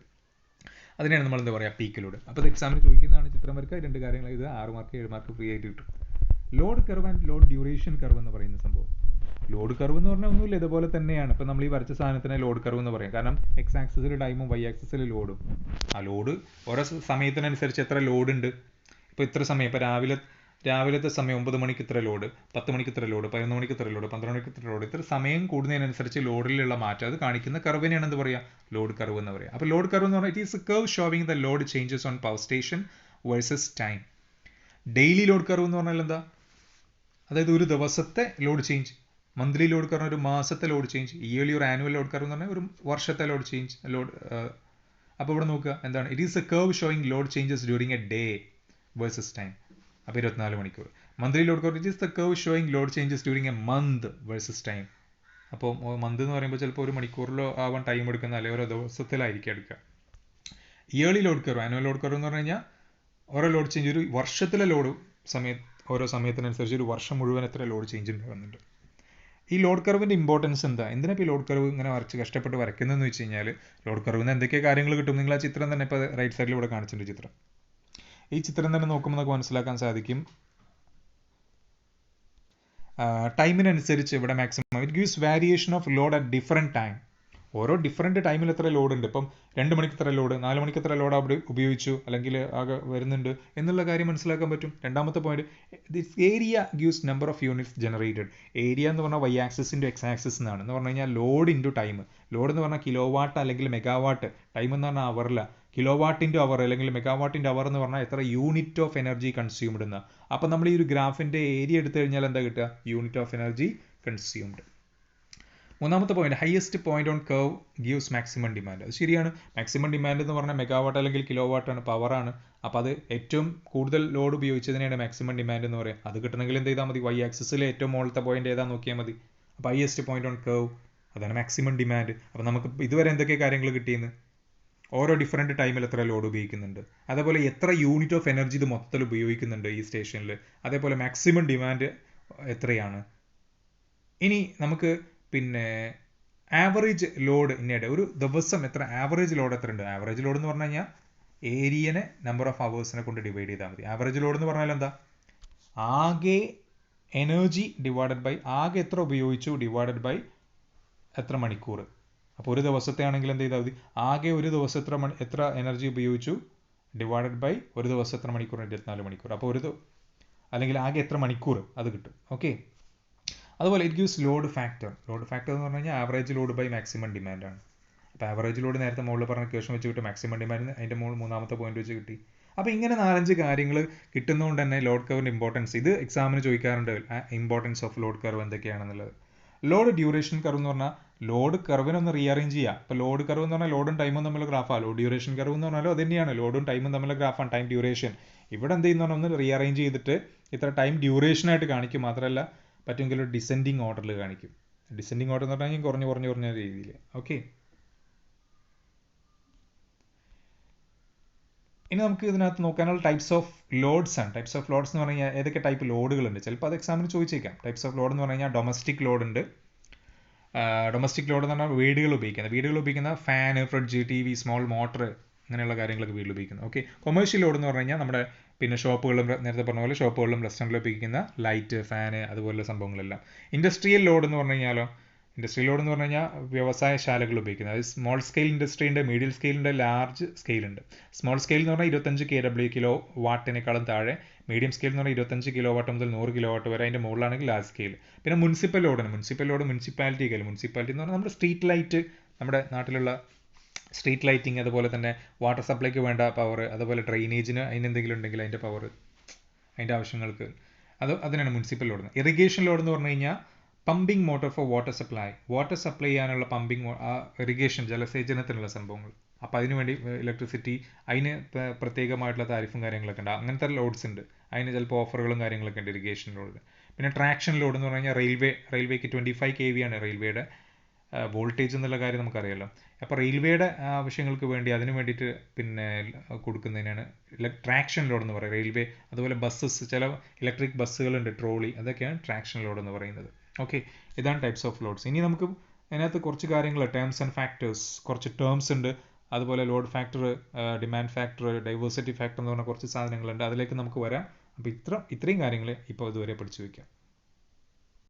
അതിനാണ് നമ്മൾ എന്താ പറയുക പീക്ക് ലോഡ്. അപ്പോൾ ഇത് എക്സാമിന് ചോദിക്കുന്നതാണ് ചിത്രം വരയ്ക്കുക. 2 കാര്യങ്ങൾ, ഇത് 6 മാർക്ക് 7 മാർക്ക് ഫ്രീ ആയിട്ട് കിട്ടും. Load curve and load duration curve എന്ന് പറയുന്ന സംഭവം. ലോഡ് കർവ് എന്ന് പറഞ്ഞാൽ ഒന്നുമില്ല, ഇതുപോലെ തന്നെയാണ്. ഇപ്പം നമ്മൾ ഈ വരച്ച സാധനത്തിനെ ലോഡ് കർവ് എന്ന് പറയും. കാരണം എക്സ് ആക്സിസിൽ ടൈമും വൈ ആക്സിസിൽ ലോഡും. ആ ലോഡ് ഓരോ സമയത്തിനനുസരിച്ച് എത്ര ലോഡ് ഉണ്ട്. ഇപ്പോൾ ഇത്ര സമയം, ഇപ്പോൾ രാവിലത്തെ സമയം 9 മണിക്ക് ഇത്ര ലോഡ്, 10 മണിക്ക് ഇത്ര ലോഡ്, 11 മണിക്ക് ഇത്ര ലോഡ്, 12 മണിക്ക് ഇത്ര ലോഡ്, ഇത്ര സമയം കൂടുന്നതിനനുസരിച്ച് ലോഡിലുള്ള മാറ്റം അത് കാണിക്കുന്ന കർവിനെയാണ് എന്ത് പറയുക ലോഡ് കർവ് എന്ന് പറയുക. അപ്പോൾ ലോഡ് കർവ് എന്ന് പറഞ്ഞാൽ it is A curve showing the load changes on power station versus time. Daily load curve എന്ന് പറഞ്ഞാൽ എന്താ? അതായത് ഒരു ദിവസത്തെ load change. Monthly load curve ഒരു മാസത്തെ ലോഡ് ചേഞ്ച്. ഇയർലി ഒരു ആനുവൽ ലോഡ് കർവ് എന്ന് പറഞ്ഞാൽ ഒരു വർഷത്തെ ലോഡ് ചേഞ്ച്. അപ്പോൾ ഇവിടെ നോക്കുക എന്താണ്? It is A curve showing load changes during A day versus time. അപ്പോൾ 24 മണിക്കൂർ. Monthly load curve it is the curve showing load changes during A month versus time. അപ്പോൾ മന്ത് എന്ന് പറയുമ്പോൾ ചിലപ്പോൾ ഒരു മണിക്കൂറിലോ ആവാൻ ടൈം എടുക്കുന്ന, അല്ലെങ്കിൽ ഓരോ ദിവസത്തിലായിരിക്കും എടുക്കുക. Yearly load curve, annual load curve എന്ന് പറഞ്ഞു കഴിഞ്ഞാൽ ഓരോ ലോഡ് ചേഞ്ച് ഒരു വർഷത്തിലെ ലോഡ് ഓരോ സമയത്തിനനുസരിച്ച് ഒരു വർഷം മുഴുവൻ എത്ര ലോഡ് ചേഞ്ച് ഉണ്ടാകുന്നുണ്ട്. ഈ ലോഡ് കർവിൻ്റെ ഇമ്പോർട്ടൻസ് എന്താ? എന്തിനാ ഇപ്പോൾ ഈ ലോഡ് കർവ് ഇങ്ങനെ കഷ്ടപ്പെട്ട് വരയ്ക്കുന്നതെന്ന് വെച്ച് കഴിഞ്ഞാൽ ലോഡ് കർവിന് എന്തൊക്കെ കാര്യങ്ങൾ കിട്ടും? നിങ്ങൾ ആ ചിത്രം തന്നെ ഇപ്പോൾ റൈറ്റ് സൈഡിൽ ഇവിടെ കാണിച്ചിട്ടുണ്ട് ചിത്രം. ഈ ചിത്രം തന്നെ നോക്കുമ്പോൾ നമുക്ക് മനസ്സിലാക്കാൻ സാധിക്കും. ടൈമിനനുസരിച്ച് ഇവിടെ maximum it gives variation of load at different time. ഓരോ ഡിഫറൻറ്റ് ടൈമിൽ എത്ര ലോഡ് ഉണ്ട്. ഇപ്പം 2 മണിക്ക് എത്ര ലോഡ്, 4 മണിക്ക് എത്ര ലോഡ് അവിടെ ഉപയോഗിച്ചു അല്ലെങ്കിൽ ആകെ വരുന്നുണ്ട് എന്നുള്ള കാര്യം മനസ്സിലാക്കാൻ പറ്റും. രണ്ടാമത്തെ point, this area gives number of units generated. Area എന്ന് പറഞ്ഞാൽ Y axis into X axis എന്നാണ്. എന്ന് പറഞ്ഞു കഴിഞ്ഞാൽ ലോഡ് ഇൻറ്റു ടൈം. ലോഡ് എന്ന് പറഞ്ഞാൽ കിലോ വാട്ട് അല്ലെങ്കിൽ മെഗാവാട്ട്. ടൈം എന്ന് പറഞ്ഞാൽ അവറില്ല. കിലോ വാട്ട് ഇൻറ്റു അവർ അല്ലെങ്കിൽ മെഗാവാട്ട് ഇൻറ്റു അവർ എന്ന് പറഞ്ഞാൽ എത്ര യൂണിറ്റ് ഓഫ് എനർജി കൺസ്യൂംഡ് എന്ന്. അപ്പോൾ നമ്മൾ ഈ ഒരു ഗ്രാഫിൻ്റെ ഏരിയ എടുത്തു കഴിഞ്ഞാൽ എന്താ കിട്ടുക? Unit of energy consumed. മൂന്നാമത്തെ point, highest point on curve gives maximum demand. അത് ശരിയാണ്. മാക്സിമം ഡിമാൻഡ് എന്ന് പറഞ്ഞാൽ മെഗാവാട്ട് അല്ലെങ്കിൽ കിലോ വാട്ടാണ്, പവറാണ്. അപ്പോൾ അത് ഏറ്റവും കൂടുതൽ ലോഡ് ഉപയോഗിച്ചതിനാണ് മാക്സിമം ഡിമാൻഡ് എന്ന് പറയുക. അത് കിട്ടണമെങ്കിൽ എന്ത് ചെയ്താൽ മതി? വൈ ആക്സിസിലെ ഏറ്റവും മുകളിലത്തെ പോയിന്റ് ഏതാ നോക്കിയാൽ മതി. അപ്പോൾ ഹയസ്റ്റ് പോയിന്റ് ഓൺ കർവ് അതാണ് മാക്സിമം ഡിമാൻഡ്. അപ്പോൾ നമുക്ക് ഇതുവരെ എന്തൊക്കെ കാര്യങ്ങൾ കിട്ടിയെന്ന്, ഓരോ ഡിഫറൻറ്റ് ടൈമിൽ എത്ര ലോഡ് ഉപയോഗിക്കുന്നുണ്ട്, അതേപോലെ എത്ര യൂണിറ്റ് ഓഫ് എനർജി ഇത് മൊത്തത്തിൽ ഉപയോഗിക്കുന്നുണ്ട് ഈ സ്റ്റേഷനിൽ, അതേപോലെ മാക്സിമം ഡിമാൻഡ് എത്രയാണ്. ഇനി നമുക്ക് പിന്നെ ആവറേജ് ലോഡ് ഇന്നയുടെ ഒരു ദിവസം എത്ര ആവറേജ് ലോഡ് എത്ര ഉണ്ട്. ആവറേജ് ലോഡ് എന്ന് പറഞ്ഞു കഴിഞ്ഞാൽ ഏരിയനെ നമ്പർ ഓഫ് അവേഴ്സിനെ കൊണ്ട് ഡിവൈഡ് ചെയ്താൽ മതി. ആവറേജ് ലോഡ് എന്ന് പറഞ്ഞാൽ എന്താ? ആകെ എനർജി ഡിവൈഡഡ് ബൈ ആകെ എത്ര ഉപയോഗിച്ചു ഡിവൈഡഡ് ബൈ എത്ര മണിക്കൂർ. അപ്പോൾ ഒരു ദിവസത്തെ ആണെങ്കിൽ എന്ത് ചെയ്താൽ മതി? ആകെ ഒരു ദിവസം എത്ര എനർജി ഉപയോഗിച്ചു ഡിവൈഡഡ് ബൈ ഒരു ദിവസം എത്ര മണിക്കൂർ, 24 മണിക്കൂർ. അപ്പോൾ അല്ലെങ്കിൽ ആകെ എത്ര മണിക്കൂർ അത് കിട്ടും. ഓക്കെ. അതുപോലെ it gives load factor. Load factor എന്ന് പറഞ്ഞു കഴിഞ്ഞാൽ ആവറേജ് ലോഡ് ബൈ മാക്സിമം ഡിമാൻഡാണ്. അപ്പോൾ ആവറേജ് ലോഡ് നേരത്തെ മുകളിൽ പറഞ്ഞ ക്വസ്റ്റൻ വെച്ച് കിട്ടും, മാക്സിമം ഡിമാൻഡ് അതിൻ്റെ മൂന്നാമത്തെ പോയിന്റ് വെച്ച് കിട്ടി. അപ്പോൾ ഇങ്ങനെ 4-5 കാര്യങ്ങൾ കിട്ടുന്നതുകൊണ്ട് തന്നെ ലോഡ് കർവിൻ്റെ ഇമ്പോർട്ടൻസ് ഇത് എക്സാമിന് ചോദിക്കാറുണ്ട്. ഇമ്പോർട്ടൻസ് ഓഫ് ലോഡ് കർവ് എന്തൊക്കെയാണെന്നുള്ളത്. ലോഡ് ഡ്യൂറേഷൻ കർവ് എന്ന് പറഞ്ഞാൽ ലോഡ് കർവിനൊന്ന് റീഅറേഞ്ച് ചെയ്യുക. ഇപ്പോൾ ലോഡ് കർവ് എന്ന് പറഞ്ഞാൽ ലോഡും ടൈമും തമ്മിലുള്ള ഗ്രാഫാണ്. ലോഡ് ഡ്യൂറേഷൻ കർവ് എന്ന് പറഞ്ഞാലും അത് തന്നെയാണ്, ലോഡും ടൈമും തമ്മിലുള്ള ഗ്രാഫാണ് ടൈം ഡ്യൂറേഷൻ. ഇവിടെ എന്ത് ചെയ്യുന്ന ഒന്ന് റീഅറേഞ്ച് ചെയ്തിട്ട് ഇത്ര ടൈം ഡ്യൂറേഷനായിട്ട് കാണിക്കും. മാത്രമല്ല പറ്റുമെങ്കിൽ ഒരു ഡിസെൻഡിങ് ഓർഡറിൽ കാണിക്കും. ഡിസെൻഡിങ് ഓർഡർ എന്ന് പറഞ്ഞാൽ കുറഞ്ഞ രീതിയിൽ. ഓക്കെ, ഇനി നമുക്ക് ഇതിനകത്ത് നോക്കാനുള്ള ടൈപ്സ് ഓഫ് ലോഡ്സ് ആണ്. ടൈപ്സ് ഓഫ് ലോഡ്സ് എന്ന് പറഞ്ഞു കഴിഞ്ഞാൽ ഏതൊക്കെ ടൈപ്പ് ലോഡുകളുണ്ട്, ചിലപ്പോൾ അത് എക്സാമിന് ചോദിച്ചേക്കാം. ടൈപ്സ് ഓഫ് ലോഡ് എന്ന് പറഞ്ഞു കഴിഞ്ഞാൽ ഡൊമസ്റ്റിക് ലോഡ് ഉണ്ട്. ഡൊമസ്റ്റിക് ലോഡ് എന്ന് പറഞ്ഞാൽ വീടുകൾ ഉപയോഗിക്കുന്ന fan, fridge, T V, small motor, അങ്ങനെയുള്ള കാര്യങ്ങളൊക്കെ വീട്ടിൽ ഉപയോഗിക്കുന്നത്. ഓക്കെ, കൊമേഴ്ഷ്യൽ ലോഡ് എന്ന് പറഞ്ഞു കഴിഞ്ഞാൽ നമ്മുടെ പിന്നെ ഷോപ്പുകളിലും നേരത്തെ പറഞ്ഞ പോലെ ഷോപ്പുകളിലും റെസ്റ്റോറൻറ്റിലും ഉപയോഗിക്കുന്ന ലൈറ്റ്, ഫാന്, അതുപോലുള്ള സംഭവങ്ങളെല്ലാം. ഇൻഡസ്ട്രിയൽ ലോഡ് എന്ന് പറഞ്ഞു കഴിഞ്ഞാലോ, ഇൻഡസ്ട്രിയൽ ലോഡ് എന്ന് പറഞ്ഞു കഴിഞ്ഞാൽ വ്യവസായശാലകൾ ഉപയോഗിക്കുന്നത്. അതായത് സ്മോൾ സ്കെയിൽ ഇൻഡസ്ട്രി ഉണ്ട്, മീഡിയം സ്കെയിൽ ഉണ്ട്, ലാർജ് സ്കെയിൽ ഉണ്ട്. സ്മോൾ സ്കെയിൽ എന്ന് പറഞ്ഞാൽ 25 kW കിലോ വാട്ടിനേക്കാളും താഴെ. മീഡിയം സ്കെയിൽ എന്ന് പറഞ്ഞാൽ 25 kW മുതൽ 100 kW വരെ. അതിൻ്റെ മുകളിലാണെങ്കിൽ ലാർജ് സ്കെയിൽ. പിന്നെ മുനിസിപ്പൽ ലോഡ് മുനിസിപ്പാലിറ്റി എന്ന് പറഞ്ഞാൽ നമ്മുടെ സ്ട്രീറ്റ് ലൈറ്റ്, നമ്മുടെ നാട്ടിലുള്ള സ്ട്രീറ്റ് ലൈറ്റിങ്, അതുപോലെ തന്നെ വാട്ടർ സപ്ലൈക്ക് വേണ്ട പവർ, അതുപോലെ ഡ്രെയിനേജിന് അതിനെന്തെങ്കിലും ഉണ്ടെങ്കിൽ അതിൻ്റെ പവർ, അതിൻ്റെ ആവശ്യങ്ങൾക്ക് അതിനാണ് മുനിസിപ്പൽ ലോഡ്. ഇറിഗേഷൻ ലോഡ് എന്ന് പറഞ്ഞു കഴിഞ്ഞാൽ pumping motor four water supply ചെയ്യാനുള്ള പമ്പിംഗ്, ഇറിഗേഷൻ, ജലസേചനത്തിനുള്ള സംഭവങ്ങൾ. അപ്പോൾ അതിനുവേണ്ടി ഇലക്ട്രിസിറ്റി, അതിന് പ്രത്യേകമായിട്ടുള്ള താരിഫും കാര്യങ്ങളൊക്കെ ഉണ്ട്. അങ്ങനത്തെ ലോഡ്സ് ഉണ്ട്. അതിന് ചിലപ്പോൾ ഓഫറുകളും കാര്യങ്ങളൊക്കെ ഉണ്ട് ഇറിഗേഷൻ ലോഡ്. പിന്നെ ട്രാക്ഷൻ ലോഡ് എന്ന് പറഞ്ഞു കഴിഞ്ഞാൽ റെയിൽവേക്ക് 25 kV ആണ് റെയിൽവേയുടെ വോൾട്ടേജ് എന്നുള്ള കാര്യം നമുക്കറിയാലോ. അപ്പോൾ റെയിൽവേയുടെ ആവശ്യങ്ങൾക്ക് വേണ്ടി അതിന് വേണ്ടിയിട്ട് പിന്നെ കൊടുക്കുന്നതിനാണ് ട്രാക്ഷൻ ലോഡ് എന്ന് പറയുന്നത്. റെയിൽവേ, അതുപോലെ ബസ്സസ്, ചില ഇലക്ട്രിക് ബസ്സുകളുണ്ട്, ട്രോളി, അതൊക്കെയാണ് ട്രാക്ഷൻ ലോഡ് എന്ന് പറയുന്നത്. ഓക്കെ, ഇതാണ് ടൈപ്സ് ഓഫ് ലോഡ്സ്. ഇനി നമുക്ക് അതിനകത്ത് കുറച്ച് കാര്യങ്ങൾ, ടേംസ് ആൻഡ് ഫാക്ടേഴ്സ്, കുറച്ച് ടേംസ് ഉണ്ട്, അതുപോലെ load factor, demand factor, diversity factor എന്ന് പറഞ്ഞ കുറച്ച് സാധനങ്ങളുണ്ട്. അതിലേക്ക് നമുക്ക് വരാം. അപ്പോൾ ഇത്രയും കാര്യങ്ങൾ ഇപ്പോൾ ഇതുവരെ പഠിച്ചു വയ്ക്കാം.